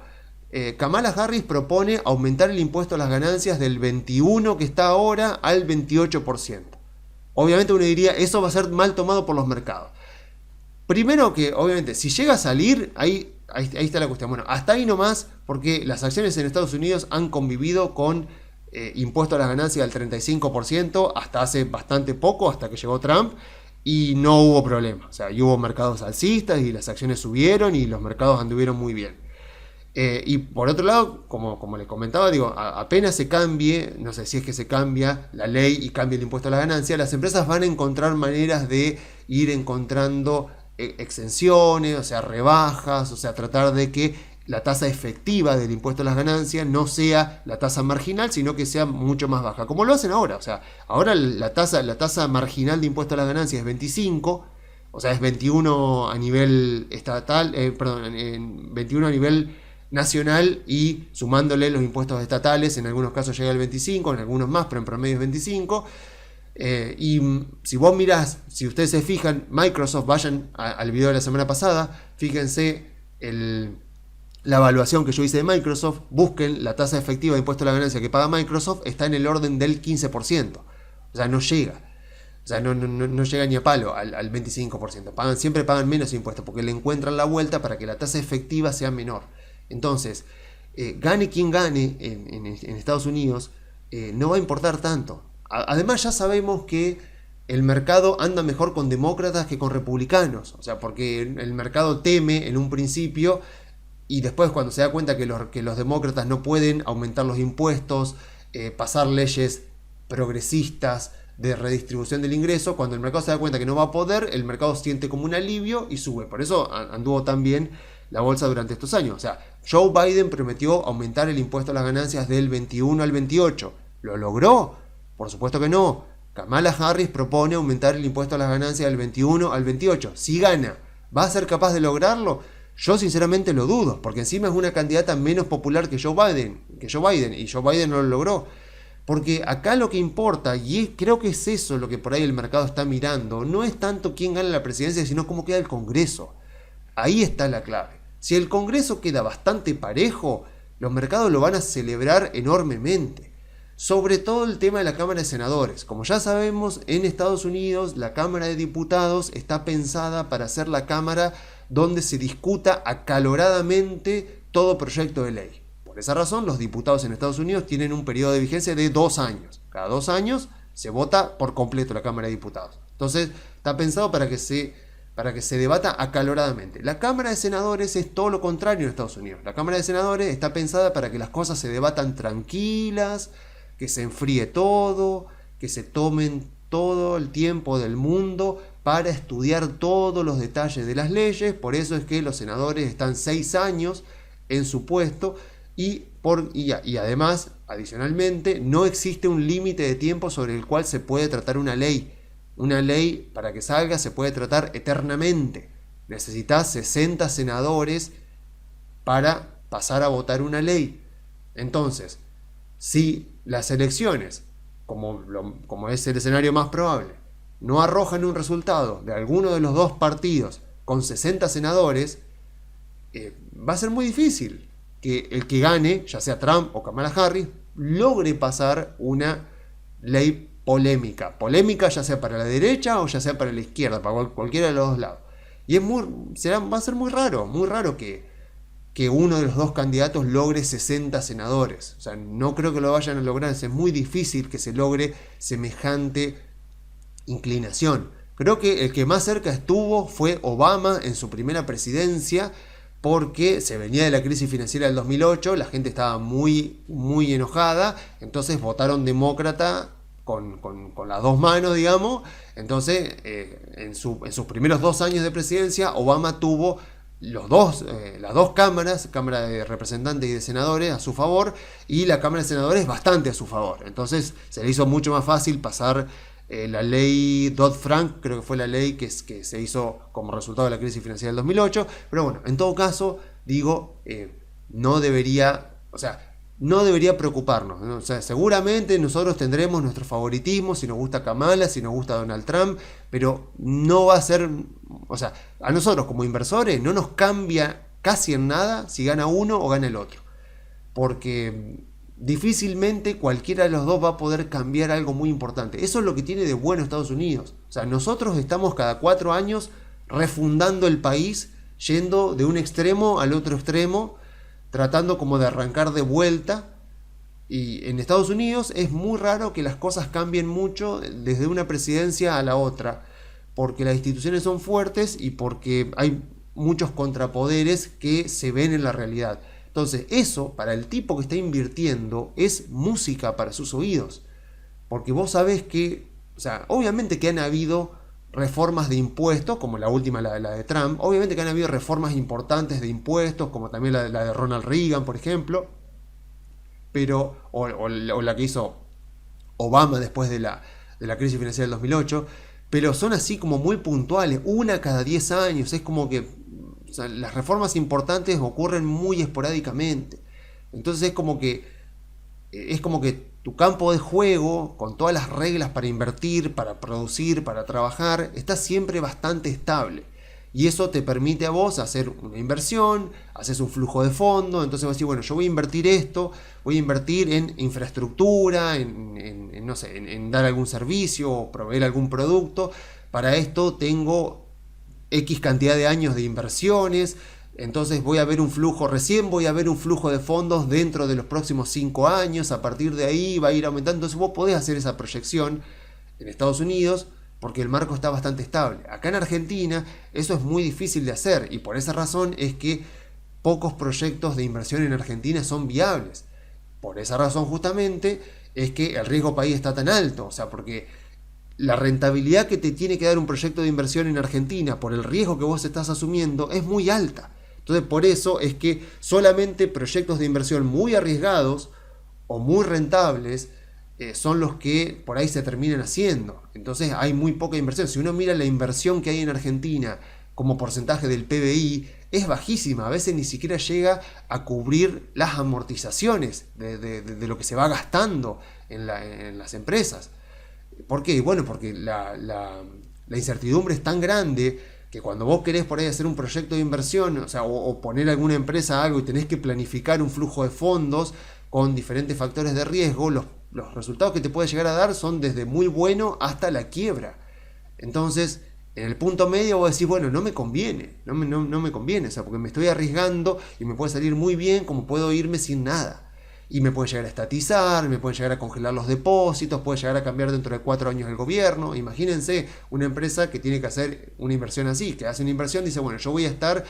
Kamala Harris propone aumentar el impuesto a las ganancias del 21 que está ahora al 28%. Obviamente uno diría, eso va a ser mal tomado por los mercados. Primero que, obviamente, si llega a salir, ahí está la cuestión. Bueno, hasta ahí nomás, porque las acciones en Estados Unidos han convivido con impuesto a las ganancias del 35% hasta hace bastante poco, hasta que llegó Trump, y no hubo problema. O sea, y hubo mercados alcistas y las acciones subieron y los mercados anduvieron muy bien. Y por otro lado, como les comentaba, digo, apenas se cambie, no sé si es que se cambia la ley y cambia el impuesto a la ganancia, las empresas van a encontrar maneras de ir encontrando exenciones, o sea, rebajas, o sea, tratar de que la tasa efectiva del impuesto a las ganancias no sea la tasa marginal, sino que sea mucho más baja, como lo hacen ahora. O sea, ahora la tasa marginal de impuesto a las ganancias es 25, o sea, es 21 a nivel estatal, 21 a nivel nacional y sumándole los impuestos estatales, en algunos casos llega al 25, en algunos más, pero en promedio es 25. Y si vos mirás, si ustedes se fijan, Microsoft, vayan al video de la semana pasada, fíjense la evaluación que yo hice de Microsoft, busquen la tasa efectiva de impuesto a la ganancia que paga Microsoft, está en el orden del 15%, o sea, no llega. O sea, no llega ni a palo al 25%. Siempre pagan menos impuestos porque le encuentran la vuelta para que la tasa efectiva sea menor. Entonces, gane quien gane en Estados Unidos, no va a importar tanto. Además, ya sabemos que el mercado anda mejor con demócratas que con republicanos. O sea, porque el mercado teme en un principio y después cuando se da cuenta que los demócratas no pueden aumentar los impuestos, pasar leyes progresistas de redistribución del ingreso, cuando el mercado se da cuenta que no va a poder, el mercado siente como un alivio y sube. Por eso anduvo tan bien la bolsa durante estos años. O sea, Joe Biden prometió aumentar el impuesto a las ganancias del 21 al 28. ¿Lo logró? Por supuesto que no. Kamala Harris propone aumentar el impuesto a las ganancias del 21 al 28. Si gana, ¿va a ser capaz de lograrlo? Yo sinceramente lo dudo, porque encima es una candidata menos popular que Joe Biden, y Joe Biden no lo logró. Porque acá lo que importa, y creo que es eso lo que por ahí el mercado está mirando, no es tanto quién gana la presidencia, sino cómo queda el Congreso. Ahí está la clave. Si el Congreso queda bastante parejo, los mercados lo van a celebrar enormemente. Sobre todo el tema de la Cámara de Senadores. Como ya sabemos, en Estados Unidos la Cámara de Diputados está pensada para ser la Cámara donde se discuta acaloradamente todo proyecto de ley. Por esa razón, los diputados en Estados Unidos tienen un periodo de vigencia de 2 años. Cada 2 años se vota por completo la Cámara de Diputados. Entonces, está pensado para que se debata acaloradamente. La Cámara de Senadores es todo lo contrario en Estados Unidos. La Cámara de Senadores está pensada para que las cosas se debatan tranquilas, que se enfríe todo, que se tomen todo el tiempo del mundo para estudiar todos los detalles de las leyes. Por eso es que los senadores están 6 años en su puesto y además, adicionalmente, no existe un límite de tiempo sobre el cual se puede tratar una ley. Una ley, para que salga, se puede tratar eternamente. Necesitas 60 senadores para pasar a votar una ley. Entonces, si las elecciones, como es el escenario más probable, no arrojan un resultado de alguno de los dos partidos con 60 senadores, va a ser muy difícil que el que gane, ya sea Trump o Kamala Harris, logre pasar una ley polémica. Polémica ya sea para la derecha o ya sea para la izquierda, para cualquiera de los dos lados. Y va a ser muy raro que uno de los dos candidatos logre 60 senadores. O sea, no creo que lo vayan a lograr. Es muy difícil que se logre semejante inclinación. Creo que el que más cerca estuvo fue Obama en su primera presidencia, porque se venía de la crisis financiera del 2008, la gente estaba muy, muy enojada, entonces votaron demócrata con las dos manos, digamos. Entonces, en sus primeros 2 años de presidencia, Obama tuvo las dos cámaras, Cámara de Representantes y de Senadores, a su favor, y la Cámara de Senadores bastante a su favor. Entonces, se le hizo mucho más fácil pasar la ley Dodd-Frank, creo que fue la ley que se hizo como resultado de la crisis financiera del 2008. Pero bueno, en todo caso, digo, no debería preocuparnos, ¿no? O sea, seguramente nosotros tendremos nuestro favoritismo, si nos gusta Kamala, si nos gusta Donald Trump, pero no va a ser, o sea, a nosotros como inversores no nos cambia casi en nada si gana uno o gana el otro, porque difícilmente cualquiera de los dos va a poder cambiar algo muy importante. Eso es lo que tiene de bueno Estados Unidos. O sea, nosotros estamos cada 4 años refundando el país, yendo de un extremo al otro extremo, tratando como de arrancar de vuelta. Y en Estados Unidos es muy raro que las cosas cambien mucho desde una presidencia a la otra, porque las instituciones son fuertes y porque hay muchos contrapoderes que se ven en la realidad. Entonces, eso para el tipo que está invirtiendo es música para sus oídos, porque vos sabés que, o sea, obviamente que han habido reformas de impuestos, como la última, la de Trump. Obviamente que han habido reformas importantes de impuestos, como también la de Ronald Reagan, por ejemplo, pero o la que hizo Obama después de la crisis financiera del 2008, pero son así como muy puntuales, una cada 10 años, es como que, o sea, las reformas importantes ocurren muy esporádicamente. Entonces es como que tu campo de juego, con todas las reglas para invertir, para producir, para trabajar, está siempre bastante estable. Y eso te permite a vos hacer una inversión, haces un flujo de fondo. Entonces vos decís, bueno, yo voy a invertir esto, voy a invertir en infraestructura, en dar algún servicio o proveer algún producto. Para esto tengo X cantidad de años de inversiones. Entonces voy a ver un flujo de fondos dentro de los próximos 5 años. A partir de ahí va a ir aumentando. Entonces vos podés hacer esa proyección en Estados Unidos, porque el marco está bastante estable. Acá en Argentina eso es muy difícil de hacer, y por esa razón es que pocos proyectos de inversión en Argentina son viables. Por esa razón justamente es que el riesgo país está tan alto, o sea, porque la rentabilidad que te tiene que dar un proyecto de inversión en Argentina por el riesgo que vos estás asumiendo es muy alta. Entonces por eso es que solamente proyectos de inversión muy arriesgados o muy rentables son los que por ahí se terminan haciendo. Entonces hay muy poca inversión. Si uno mira la inversión que hay en Argentina como porcentaje del PBI, es bajísima. A veces ni siquiera llega a cubrir las amortizaciones de lo que se va gastando en las empresas. ¿Por qué? Bueno, porque la incertidumbre es tan grande que cuando vos querés por ahí hacer un proyecto de inversión, o sea, o poner alguna empresa a algo y tenés que planificar un flujo de fondos con diferentes factores de riesgo, los resultados que te puede llegar a dar son desde muy bueno hasta la quiebra. Entonces, en el punto medio vos decís, bueno, no me conviene, no me conviene, o sea, porque me estoy arriesgando y me puede salir muy bien como puedo irme sin nada. Y me puede llegar a estatizar, me pueden llegar a congelar los depósitos, puede llegar a cambiar dentro de 4 años el gobierno. Imagínense una empresa que tiene que hacer una inversión así, que hace una inversión, dice, bueno, yo voy a estar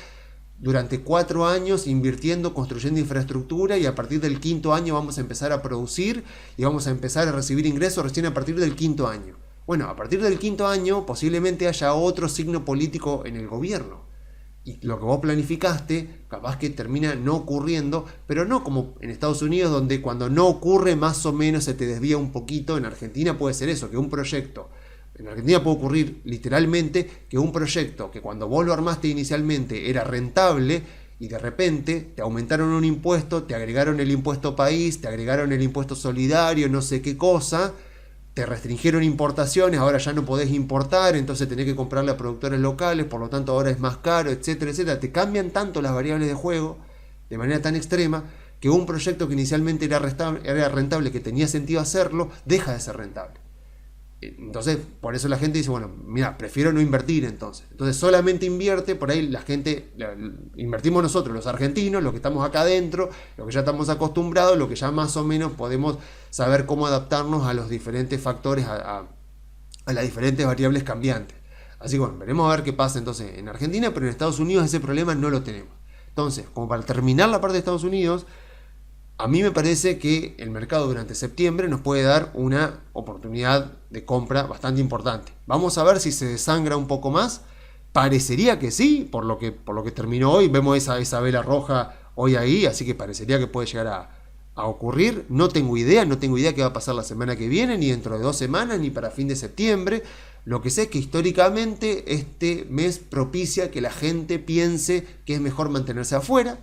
durante 4 años invirtiendo, construyendo infraestructura y a partir del 5.º año vamos a empezar a producir y vamos a empezar a recibir ingresos recién a partir del 5.º año. Bueno, a partir del 5.º año posiblemente haya otro signo político en el gobierno. Y lo que vos planificaste, capaz que termina no ocurriendo, pero no como en Estados Unidos, donde cuando no ocurre más o menos se te desvía un poquito. En Argentina puede ser eso, que un proyecto, en Argentina puede ocurrir literalmente que un proyecto que cuando vos lo armaste inicialmente era rentable y de repente te aumentaron un impuesto, te agregaron el impuesto país, te agregaron el impuesto solidario, no sé qué cosa, te restringieron importaciones, ahora ya no podés importar, entonces tenés que comprarle a productores locales, por lo tanto ahora es más caro, etcétera, etcétera. Te cambian tanto las variables de juego de manera tan extrema que un proyecto que inicialmente era rentable, que tenía sentido hacerlo, deja de ser rentable. Entonces, por eso la gente dice, bueno, mira, prefiero no invertir entonces. Entonces solamente invierte, por ahí la gente, invertimos nosotros, los argentinos, los que estamos acá adentro, los que ya estamos acostumbrados, los que ya más o menos podemos saber cómo adaptarnos a los diferentes factores, a las diferentes variables cambiantes. Así que bueno, veremos a ver qué pasa entonces en Argentina, pero en Estados Unidos ese problema no lo tenemos. Entonces, como para terminar la parte de Estados Unidos, a mí me parece que el mercado durante septiembre nos puede dar una oportunidad de compra bastante importante. Vamos a ver si se desangra un poco más. Parecería que sí, por lo que terminó hoy. Vemos esa vela roja hoy ahí, así que parecería que puede llegar a ocurrir. No tengo idea qué va a pasar la semana que viene, ni dentro de 2 semanas, ni para fin de septiembre. Lo que sé es que históricamente este mes propicia que la gente piense que es mejor mantenerse afuera.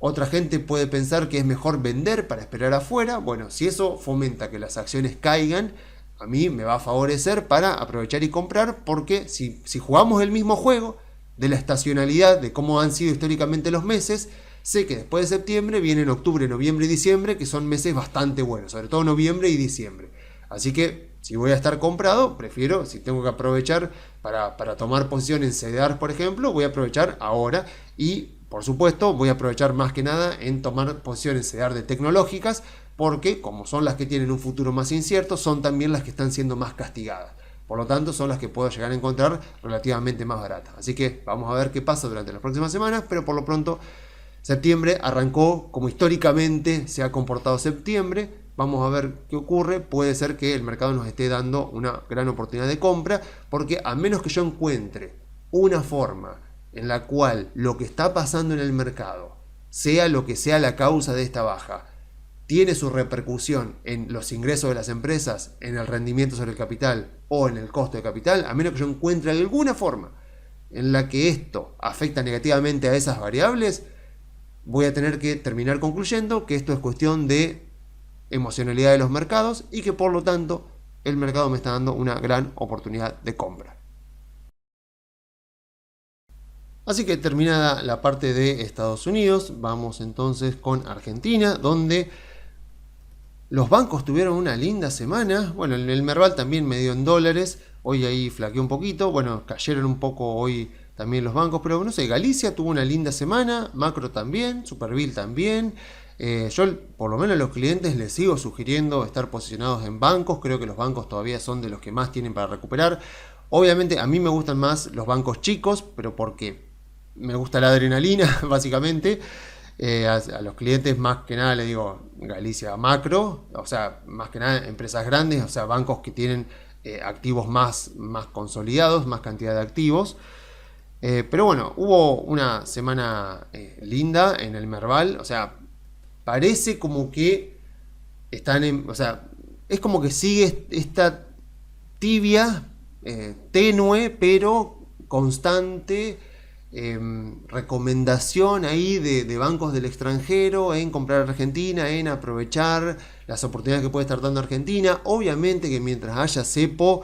Otra gente puede pensar que es mejor vender para esperar afuera. Bueno, si eso fomenta que las acciones caigan, a mí me va a favorecer para aprovechar y comprar, porque si jugamos el mismo juego de la estacionalidad, de cómo han sido históricamente los meses, sé que después de septiembre vienen octubre, noviembre y diciembre, que son meses bastante buenos, sobre todo noviembre y diciembre. Así que si voy a estar comprado, prefiero, si tengo que aprovechar para tomar posición en CEDAR, por ejemplo, voy a aprovechar ahora y por supuesto, voy a aprovechar más que nada en tomar posiciones de tecnológicas, porque como son las que tienen un futuro más incierto, son también las que están siendo más castigadas. Por lo tanto, son las que puedo llegar a encontrar relativamente más baratas. Así que vamos a ver qué pasa durante las próximas semanas, pero por lo pronto, septiembre arrancó como históricamente se ha comportado septiembre. Vamos a ver qué ocurre. Puede ser que el mercado nos esté dando una gran oportunidad de compra, porque a menos que yo encuentre una forma en la cual lo que está pasando en el mercado, sea lo que sea la causa de esta baja, tiene su repercusión en los ingresos de las empresas, en el rendimiento sobre el capital o en el costo de capital, a menos que yo encuentre alguna forma en la que esto afecta negativamente a esas variables, voy a tener que terminar concluyendo que esto es cuestión de emocionalidad de los mercados y que por lo tanto el mercado me está dando una gran oportunidad de compra. Así que terminada la parte de Estados Unidos, vamos entonces con Argentina, donde los bancos tuvieron una linda semana. Bueno, el Merval también me dio en dólares, hoy ahí flaqueó un poquito, bueno, cayeron un poco hoy también los bancos, pero no sé, Galicia tuvo una linda semana, Macro también, Superville también. Yo por lo menos a los clientes les sigo sugiriendo estar posicionados en bancos, creo que los bancos todavía son de los que más tienen para recuperar. Obviamente a mí me gustan más los bancos chicos, pero ¿por qué? me gusta la adrenalina, básicamente. A los clientes más que nada le digo Galicia Macro, o sea, más que nada empresas grandes, o sea, bancos que tienen activos más consolidados, más cantidad de activos. Pero bueno, hubo una semana linda en el Merval, o sea, parece como que están o sea, es como que sigue esta tibia, tenue, pero constante recomendación ahí de bancos del extranjero en comprar Argentina, en aprovechar las oportunidades que puede estar dando Argentina. Obviamente que mientras haya cepo,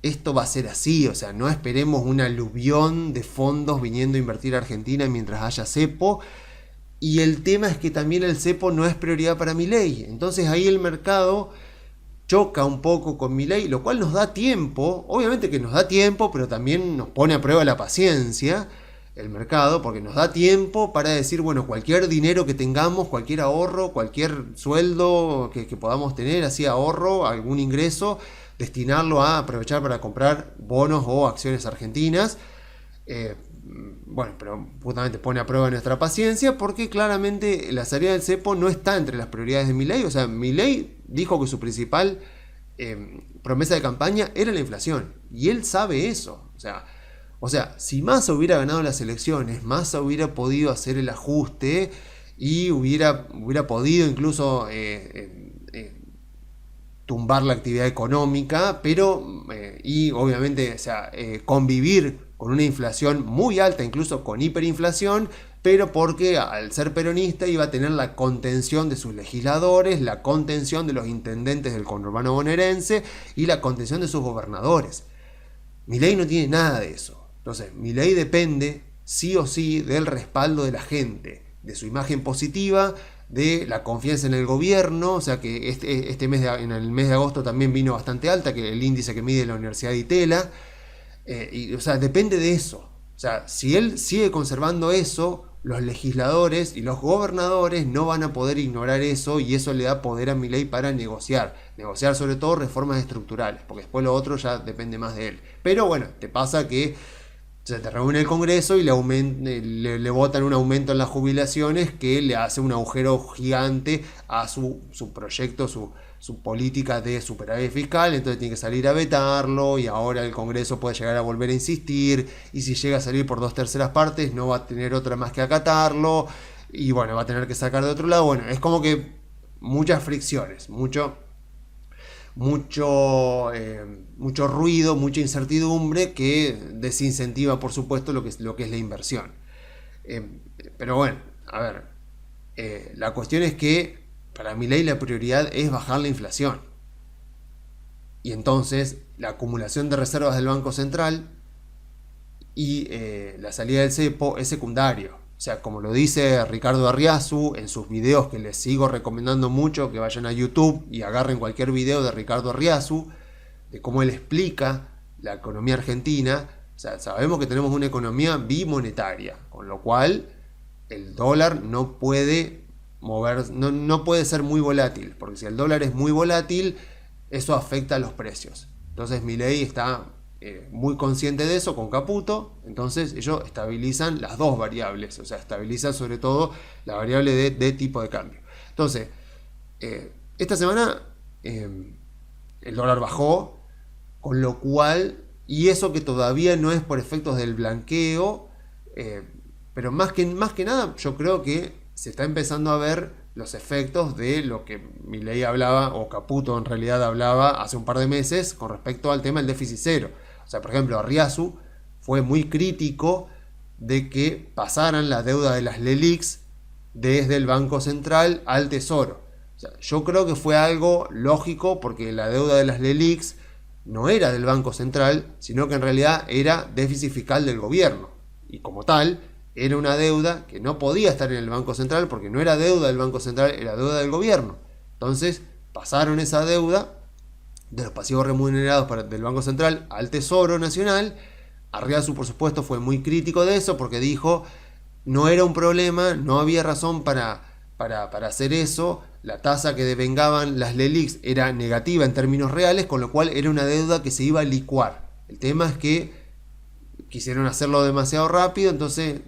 esto va a ser así, o sea, no esperemos un aluvión de fondos viniendo a invertir a Argentina mientras haya cepo. Y el tema es que también el cepo no es prioridad para Milei. Entonces ahí el mercado choca un poco con Milei, lo cual nos da tiempo, obviamente que nos da tiempo, pero también nos pone a prueba la paciencia el mercado, porque nos da tiempo para decir, bueno, cualquier dinero que tengamos, cualquier ahorro, cualquier sueldo que podamos tener, así ahorro, algún ingreso, destinarlo a aprovechar para comprar bonos o acciones argentinas. Bueno, pero justamente pone a prueba nuestra paciencia porque claramente la salida del cepo no está entre las prioridades de Milei. O sea, Milei dijo que su principal promesa de campaña era la inflación y él sabe eso. O sea, si Massa hubiera ganado las elecciones, Massa hubiera podido hacer el ajuste y hubiera podido incluso tumbar la actividad económica, pero y obviamente, o sea, convivir con una inflación muy alta, incluso con hiperinflación, pero porque al ser peronista iba a tener la contención de sus legisladores, la contención de los intendentes del conurbano bonaerense y la contención de sus gobernadores. Milei no tiene nada de eso. Entonces, Milei depende sí o sí del respaldo de la gente, de su imagen positiva, de la confianza en el gobierno, o sea que en el mes de agosto también vino bastante alta, que el índice que mide la Universidad de Itela, o sea, depende de eso. O sea, si él sigue conservando eso, los legisladores y los gobernadores no van a poder ignorar eso y eso le da poder a Milei para negociar sobre todo reformas estructurales, porque después lo otro ya depende más de él. Pero bueno, te pasa que se te reúne el Congreso y le votan un aumento en las jubilaciones que le hace un agujero gigante a su proyecto, su política de superávit fiscal, entonces tiene que salir a vetarlo y ahora el Congreso puede llegar a volver a insistir y si llega a salir por 2/3 partes no va a tener otra más que acatarlo y bueno, va a tener que sacar de otro lado. Bueno, es como que muchas fricciones, mucho ruido, mucha incertidumbre que desincentiva, por supuesto, lo que es la inversión. Pero bueno, a ver, la cuestión es que para Milei la prioridad es bajar la inflación. Y entonces la acumulación de reservas del Banco Central y la salida del cepo es secundario. O sea, como lo dice Ricardo Arriazu en sus videos, que les sigo recomendando mucho que vayan a YouTube y agarren cualquier video de Ricardo Arriazu, de cómo él explica la economía argentina. O sea, sabemos que tenemos una economía bimonetaria, con lo cual el dólar no puede no puede ser muy volátil, porque si el dólar es muy volátil, eso afecta a los precios. Entonces Milei está muy consciente de eso con Caputo, entonces ellos estabilizan las dos variables, o sea, estabilizan sobre todo la variable de tipo de cambio. Entonces, esta semana el dólar bajó, con lo cual, y eso que todavía no es por efectos del blanqueo, pero más que nada yo creo que se está empezando a ver los efectos de lo que Milei hablaba, o Caputo en realidad hablaba hace un par de meses con respecto al tema del déficit cero. O sea, por ejemplo, Arriazu fue muy crítico de que pasaran la deuda de las LELIQs desde el Banco Central al Tesoro. O sea, yo creo que fue algo lógico porque la deuda de las LELIQs no era del Banco Central, sino que en realidad era déficit fiscal del gobierno. Y como tal, era una deuda que no podía estar en el Banco Central porque no era deuda del Banco Central, era deuda del gobierno. Entonces pasaron esa deuda de los pasivos remunerados del Banco Central al Tesoro Nacional. Arriazu, por supuesto, fue muy crítico de eso porque dijo no era un problema, no había razón para hacer eso. La tasa que devengaban las LELIQs era negativa en términos reales, con lo cual era una deuda que se iba a licuar. El tema es que quisieron hacerlo demasiado rápido, entonces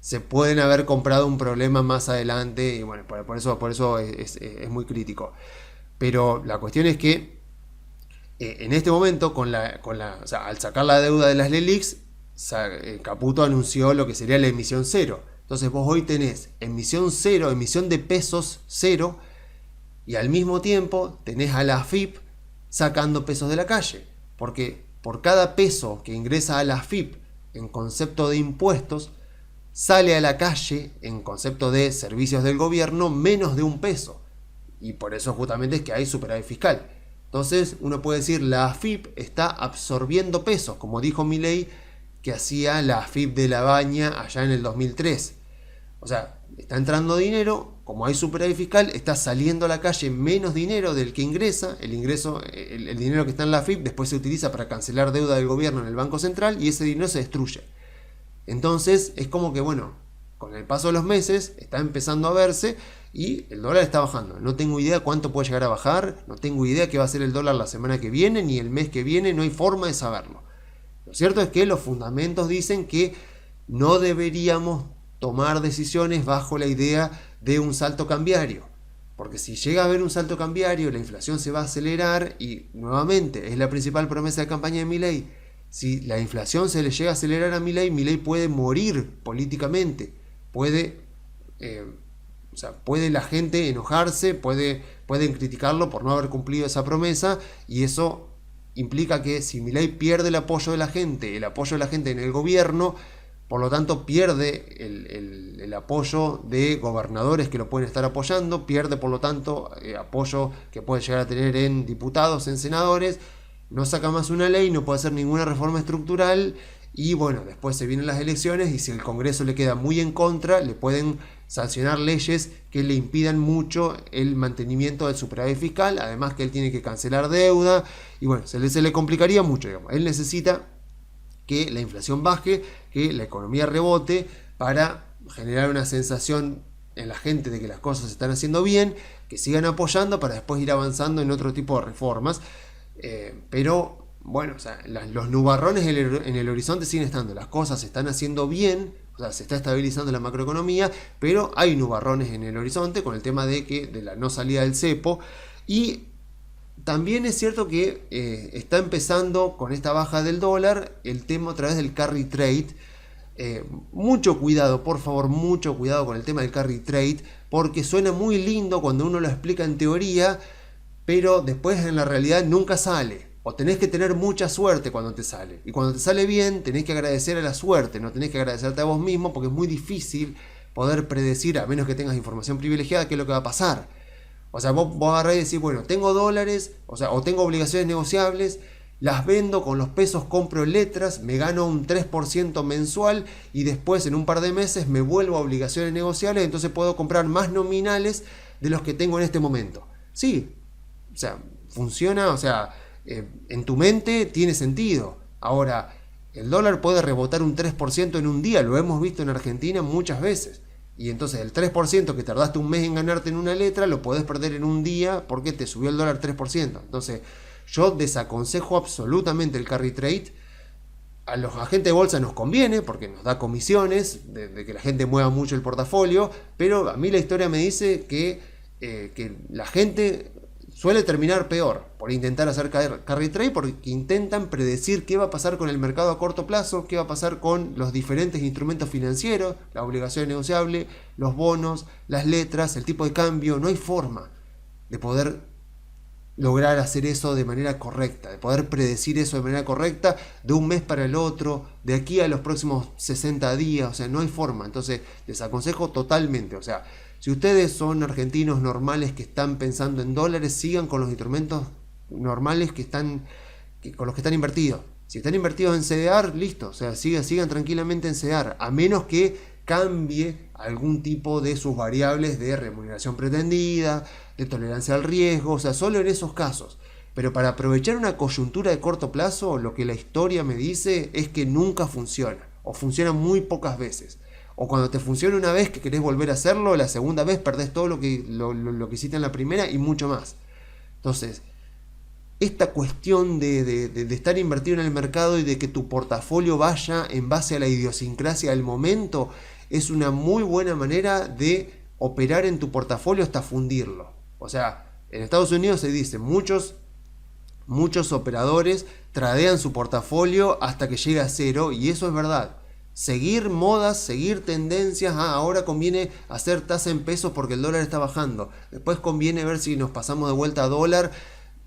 se pueden haber comprado un problema más adelante y bueno, por eso es muy crítico. Pero la cuestión es que en este momento, o sea, al sacar la deuda de las LELIQs, Caputo anunció lo que sería la emisión cero. Entonces vos hoy tenés emisión cero, emisión de pesos cero, y al mismo tiempo tenés a la AFIP sacando pesos de la calle. Porque por cada peso que ingresa a la AFIP en concepto de impuestos, sale a la calle en concepto de servicios del gobierno menos de un peso. Y por eso justamente es que hay superávit fiscal. Entonces uno puede decir la AFIP está absorbiendo pesos, como dijo Milei que hacía la AFIP de La Baña allá en el 2003. O sea, está entrando dinero, como hay superávit fiscal, está saliendo a la calle menos dinero del que ingresa. El dinero que está en la AFIP después se utiliza para cancelar deuda del gobierno en el Banco Central y ese dinero se destruye. Entonces es como que bueno, con el paso de los meses está empezando a verse y el dólar está bajando. No tengo idea cuánto puede llegar a bajar, no tengo idea qué va a ser el dólar la semana que viene ni el mes que viene, no hay forma de saberlo. Lo cierto es que los fundamentos dicen que no deberíamos tomar decisiones bajo la idea de un salto cambiario. Porque si llega a haber un salto cambiario, la inflación se va a acelerar y nuevamente es la principal promesa de campaña de Milei. Si la inflación se le llega a acelerar a Milei, Milei puede morir políticamente. Puede la gente enojarse, pueden criticarlo por no haber cumplido esa promesa y eso implica que si Milei pierde el apoyo de la gente en el gobierno, por lo tanto pierde el apoyo de gobernadores que lo pueden estar apoyando, pierde por lo tanto apoyo que puede llegar a tener en diputados, en senadores, no saca más una ley, no puede hacer ninguna reforma estructural y bueno, después se vienen las elecciones y si el Congreso le queda muy en contra, le pueden sancionar leyes que le impidan mucho el mantenimiento del superávit fiscal, además que él tiene que cancelar deuda y bueno, se le complicaría mucho, digamos. Él necesita que la inflación baje, que la economía rebote para generar una sensación en la gente de que las cosas se están haciendo bien, que sigan apoyando para después ir avanzando en otro tipo de reformas. Pero bueno, o sea, los nubarrones en el horizonte siguen estando, las cosas se están haciendo bien, o sea, se está estabilizando la macroeconomía, pero hay nubarrones en el horizonte con el tema de la no salida del cepo y también es cierto que está empezando con esta baja del dólar el tema a través del carry trade. Mucho cuidado, por favor, mucho cuidado con el tema del carry trade, porque suena muy lindo cuando uno lo explica en teoría, pero después en la realidad nunca sale. O tenés que tener mucha suerte cuando te sale. Y cuando te sale bien, tenés que agradecer a la suerte, no tenés que agradecerte a vos mismo, porque es muy difícil poder predecir, a menos que tengas información privilegiada, qué es lo que va a pasar. O sea, vos agarrás y decís, bueno, tengo dólares, o tengo obligaciones negociables, las vendo con los pesos, compro letras, me gano un 3% mensual y después en un par de meses me vuelvo a obligaciones negociables, entonces puedo comprar más nominales de los que tengo en este momento. Sí, o sea, funciona, o sea, en tu mente tiene sentido. Ahora, el dólar puede rebotar un 3% en un día, lo hemos visto en Argentina muchas veces. Y entonces el 3% que tardaste un mes en ganarte en una letra, lo podés perder en un día porque te subió el dólar 3%. Entonces, yo desaconsejo absolutamente el carry trade. A los agentes de bolsa nos conviene porque nos da comisiones de que la gente mueva mucho el portafolio, pero a mí la historia me dice que la gente suele terminar peor por intentar hacer carry trade, porque intentan predecir qué va a pasar con el mercado a corto plazo, qué va a pasar con los diferentes instrumentos financieros, la obligación negociable, los bonos, las letras, el tipo de cambio. No hay forma de poder lograr hacer eso de manera correcta, de poder predecir eso de manera correcta de un mes para el otro, de aquí a los próximos 60 días, o sea, no hay forma. Entonces, desaconsejo totalmente, o sea, si ustedes son argentinos normales que están pensando en dólares, sigan con los instrumentos normales con los que están invertidos. Si están invertidos en CDR, listo, o sea, sigan tranquilamente en CDR, a menos que cambie algún tipo de sus variables de remuneración pretendida, de tolerancia al riesgo, o sea, solo en esos casos. Pero para aprovechar una coyuntura de corto plazo, lo que la historia me dice es que nunca funciona, o funciona muy pocas veces. O cuando te funciona una vez que querés volver a hacerlo, la segunda vez perdés todo lo que hiciste en la primera y mucho más. Entonces, esta cuestión de estar invertido en el mercado y de que tu portafolio vaya en base a la idiosincrasia del momento es una muy buena manera de operar en tu portafolio hasta fundirlo. O sea, en Estados Unidos se dice, muchos operadores tradean su portafolio hasta que llega a cero, y eso es verdad. Seguir modas, seguir tendencias, ahora conviene hacer tasa en pesos porque el dólar está bajando, después conviene ver si nos pasamos de vuelta a dólar,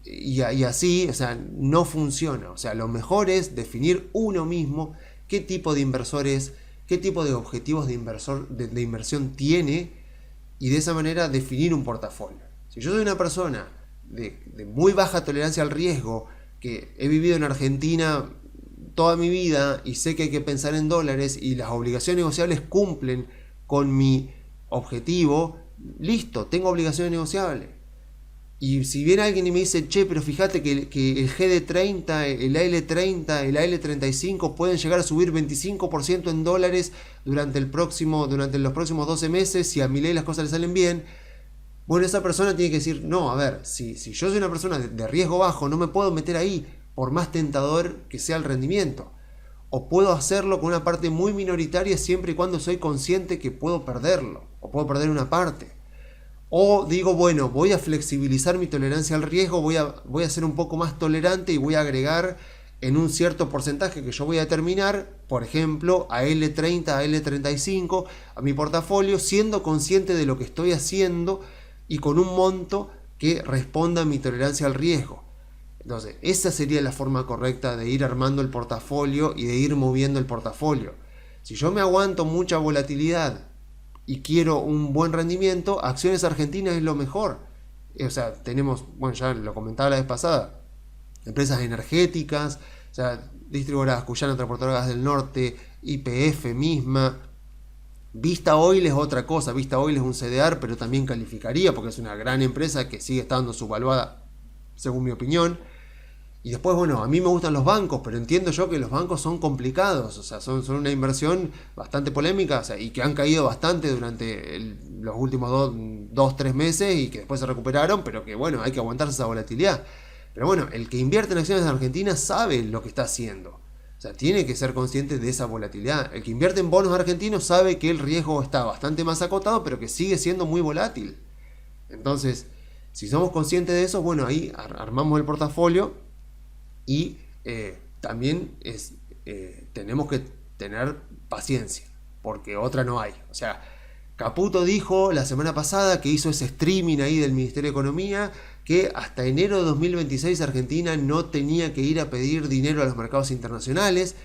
y así, o sea, no funciona. O sea, lo mejor es definir uno mismo qué tipo de inversor es, qué tipo de objetivos de inversión tiene, y de esa manera definir un portafolio. Si yo soy una persona de muy baja tolerancia al riesgo, que he vivido en Argentina toda mi vida y sé que hay que pensar en dólares y las obligaciones negociables cumplen con mi objetivo, listo, tengo obligaciones negociables. Y si viene alguien y me dice, che, pero fíjate que el GD30, el AL30, el AL35 pueden llegar a subir 25% en dólares durante los próximos 12 meses, si a Milei las cosas le salen bien. Bueno, esa persona tiene que decir, no, a ver, si yo soy una persona de riesgo bajo, no me puedo meter ahí, por más tentador que sea el rendimiento. O puedo hacerlo con una parte muy minoritaria siempre y cuando soy consciente que puedo perderlo, o puedo perder una parte. O digo, bueno, voy a flexibilizar mi tolerancia al riesgo, voy a ser un poco más tolerante y voy a agregar en un cierto porcentaje que yo voy a determinar, por ejemplo, a L30, a L35, a mi portafolio, siendo consciente de lo que estoy haciendo y con un monto que responda a mi tolerancia al riesgo. Entonces, esa sería la forma correcta de ir armando el portafolio y de ir moviendo el portafolio. Si yo me aguanto mucha volatilidad y quiero un buen rendimiento, acciones argentinas es lo mejor. O sea, tenemos, bueno, ya lo comentaba la vez pasada, empresas energéticas, o sea, Distribuidoras Cuyana, Transportadora Gas del Norte, YPF misma. Vista Oil es otra cosa, Vista Oil es un CDR, pero también calificaría porque es una gran empresa que sigue estando subvaluada, según mi opinión. Y después, bueno, a mí me gustan los bancos, pero entiendo yo que los bancos son complicados, o sea, son una inversión bastante polémica, o sea, y que han caído bastante durante los últimos 2-3 meses y que después se recuperaron, pero que bueno, hay que aguantarse esa volatilidad. Pero bueno, el que invierte en acciones de Argentina sabe lo que está haciendo, o sea, tiene que ser consciente de esa volatilidad. El que invierte en bonos argentinos sabe que el riesgo está bastante más acotado, pero que sigue siendo muy volátil. Entonces, si somos conscientes de eso, bueno, ahí armamos el portafolio. Y también tenemos que tener paciencia, porque otra no hay. O sea, Caputo dijo la semana pasada, que hizo ese streaming ahí del Ministerio de Economía, que hasta enero de 2026 Argentina no tenía que ir a pedir dinero a los mercados internacionales.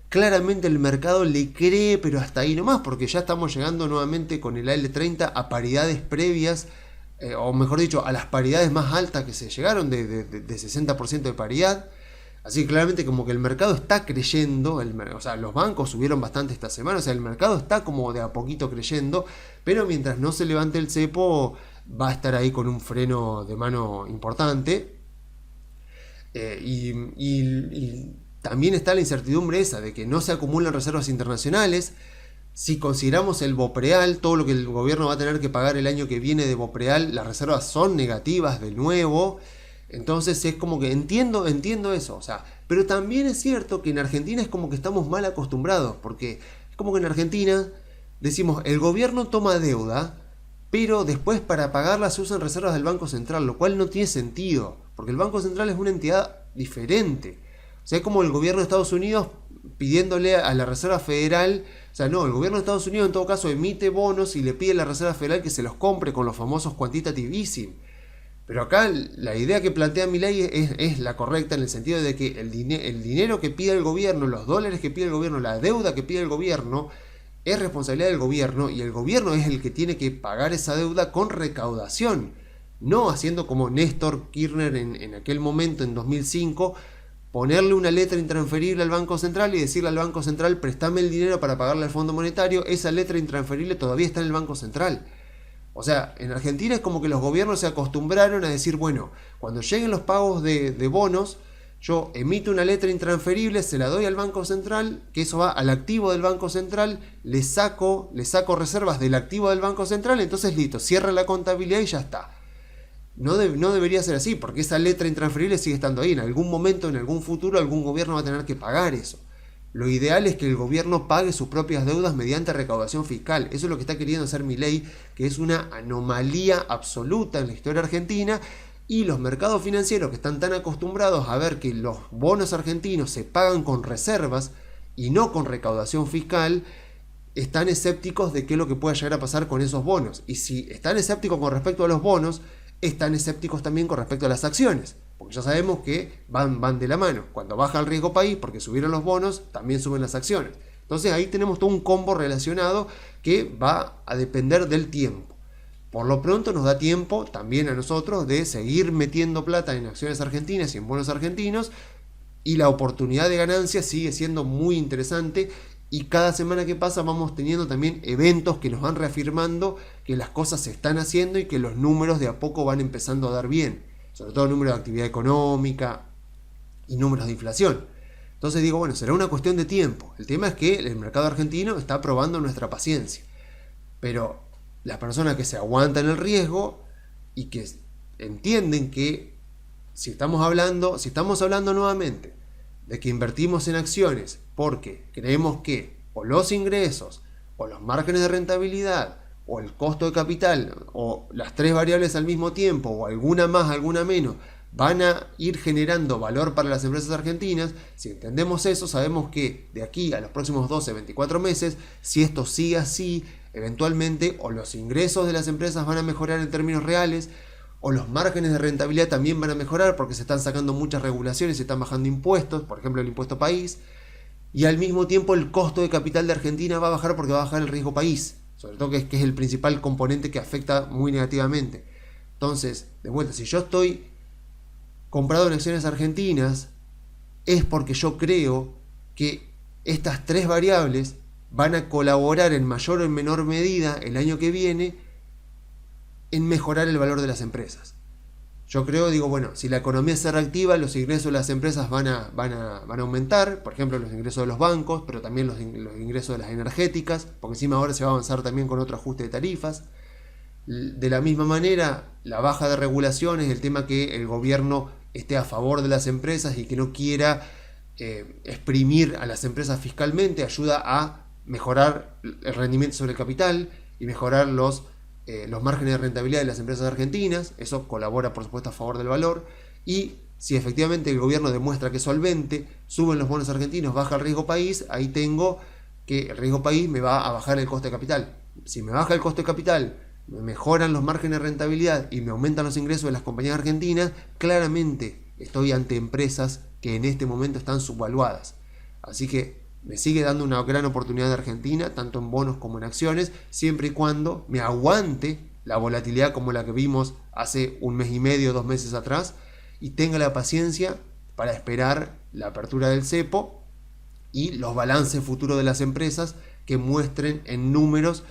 Claramente el mercado le cree, pero hasta ahí nomás, porque ya estamos llegando nuevamente con el AL30 a paridades previas, o mejor dicho, a las paridades más altas que se llegaron, de 60% de paridad. Así que claramente como que el mercado está creyendo, o sea, los bancos subieron bastante esta semana, o sea, el mercado está como de a poquito creyendo, pero mientras no se levante el cepo, va a estar ahí con un freno de mano importante. Y también está la incertidumbre esa de que no se acumulan reservas internacionales. Si consideramos el BOPREAL, todo lo que el gobierno va a tener que pagar el año que viene de BOPREAL, las reservas son negativas de nuevo. Entonces es como que entiendo eso, o sea, pero también es cierto que en Argentina es como que estamos mal acostumbrados, porque es como que en Argentina decimos, el gobierno toma deuda, pero después para pagarla se usan reservas del Banco Central, lo cual no tiene sentido, porque el Banco Central es una entidad diferente. O sea, es como el gobierno de Estados Unidos pidiéndole a la Reserva Federal, o sea, no, el gobierno de Estados Unidos en todo caso emite bonos y le pide a la Reserva Federal que se los compre con los famosos quantitative easing. Pero acá la idea que plantea Milei es la correcta, en el sentido de que el dinero que pide el gobierno, los dólares que pide el gobierno, la deuda que pide el gobierno, es responsabilidad del gobierno, y el gobierno es el que tiene que pagar esa deuda con recaudación, no haciendo como Néstor Kirchner en aquel momento, en 2005, ponerle una letra intransferible al Banco Central y decirle al Banco Central, préstame el dinero para pagarle al Fondo Monetario. Esa letra intransferible todavía está en el Banco Central. O sea, en Argentina es como que los gobiernos se acostumbraron a decir, bueno, cuando lleguen los pagos de bonos, yo emito una letra intransferible, se la doy al Banco Central, que eso va al activo del Banco Central, le saco reservas del activo del Banco Central, entonces listo, cierra la contabilidad y ya está. No debería ser así, porque esa letra intransferible sigue estando ahí. En algún momento, en algún futuro, algún gobierno va a tener que pagar eso. Lo ideal es que el gobierno pague sus propias deudas mediante recaudación fiscal. Eso es lo que está queriendo hacer Milei, que es una anomalía absoluta en la historia argentina. Y los mercados financieros, que están tan acostumbrados a ver que los bonos argentinos se pagan con reservas y no con recaudación fiscal, están escépticos de qué es lo que pueda llegar a pasar con esos bonos. Y si están escépticos con respecto a los bonos, están escépticos también con respecto a las acciones, porque ya sabemos que van de la mano. Cuando baja el riesgo país, porque subieron los bonos, también suben las acciones. Entonces ahí tenemos todo un combo relacionado que va a depender del tiempo. Por lo pronto nos da tiempo también a nosotros de seguir metiendo plata en acciones argentinas y en bonos argentinos, y la oportunidad de ganancia sigue siendo muy interesante. Y cada semana que pasa vamos teniendo también eventos que nos van reafirmando que las cosas se están haciendo y que los números de a poco van empezando a dar bien. Sobre todo números de actividad económica y números de inflación. Entonces digo, bueno, será una cuestión de tiempo. El tema es que el mercado argentino está probando nuestra paciencia. Pero las personas que se aguantan el riesgo y que entienden que si estamos hablando nuevamente de que invertimos en acciones porque creemos que o los ingresos, o los márgenes de rentabilidad, o el costo de capital, o las tres variables al mismo tiempo, o alguna más, alguna menos, van a ir generando valor para las empresas argentinas. Si entendemos eso, sabemos que de aquí a los próximos 12, 24 meses, si esto sigue así, eventualmente o los ingresos de las empresas van a mejorar en términos reales, o los márgenes de rentabilidad también van a mejorar porque se están sacando muchas regulaciones, se están bajando impuestos, por ejemplo el impuesto país, y al mismo tiempo el costo de capital de Argentina va a bajar porque va a bajar el riesgo país, sobre todo que es el principal componente que afecta muy negativamente. Entonces, de vuelta, si yo estoy comprado en acciones argentinas, es porque yo creo que estas tres variables van a colaborar en mayor o en menor medida el año que viene en mejorar el valor de las empresas. Yo creo, digo, bueno, si la economía se reactiva, los ingresos de las empresas van a aumentar, por ejemplo, los ingresos de los bancos, pero también los ingresos de las energéticas, porque encima ahora se va a avanzar también con otro ajuste de tarifas. De la misma manera, la baja de regulaciones, el tema que el gobierno esté a favor de las empresas y que no quiera exprimir a las empresas fiscalmente, ayuda a mejorar el rendimiento sobre el capital y mejorar los márgenes de rentabilidad de las empresas argentinas. Eso colabora, por supuesto, a favor del valor. Y si efectivamente el gobierno demuestra que es solvente, suben los bonos argentinos, baja el riesgo país, ahí tengo que el riesgo país me va a bajar el costo de capital. Si me baja el costo de capital, me mejoran los márgenes de rentabilidad y me aumentan los ingresos de las compañías argentinas, claramente estoy ante empresas que en este momento están subvaluadas. Así que me sigue dando una gran oportunidad de Argentina, tanto en bonos como en acciones, siempre y cuando me aguante la volatilidad como la que vimos hace un mes y medio, 2 meses atrás, y tenga la paciencia para esperar la apertura del cepo y los balances futuros de las empresas que muestren en números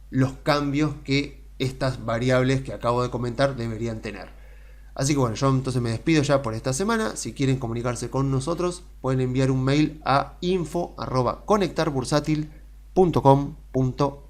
los cambios que estas variables que acabo de comentar deberían tener. Así que bueno, yo entonces me despido ya por esta semana. Si quieren comunicarse con nosotros, pueden enviar un mail a info@conectarbursátil.com.ar.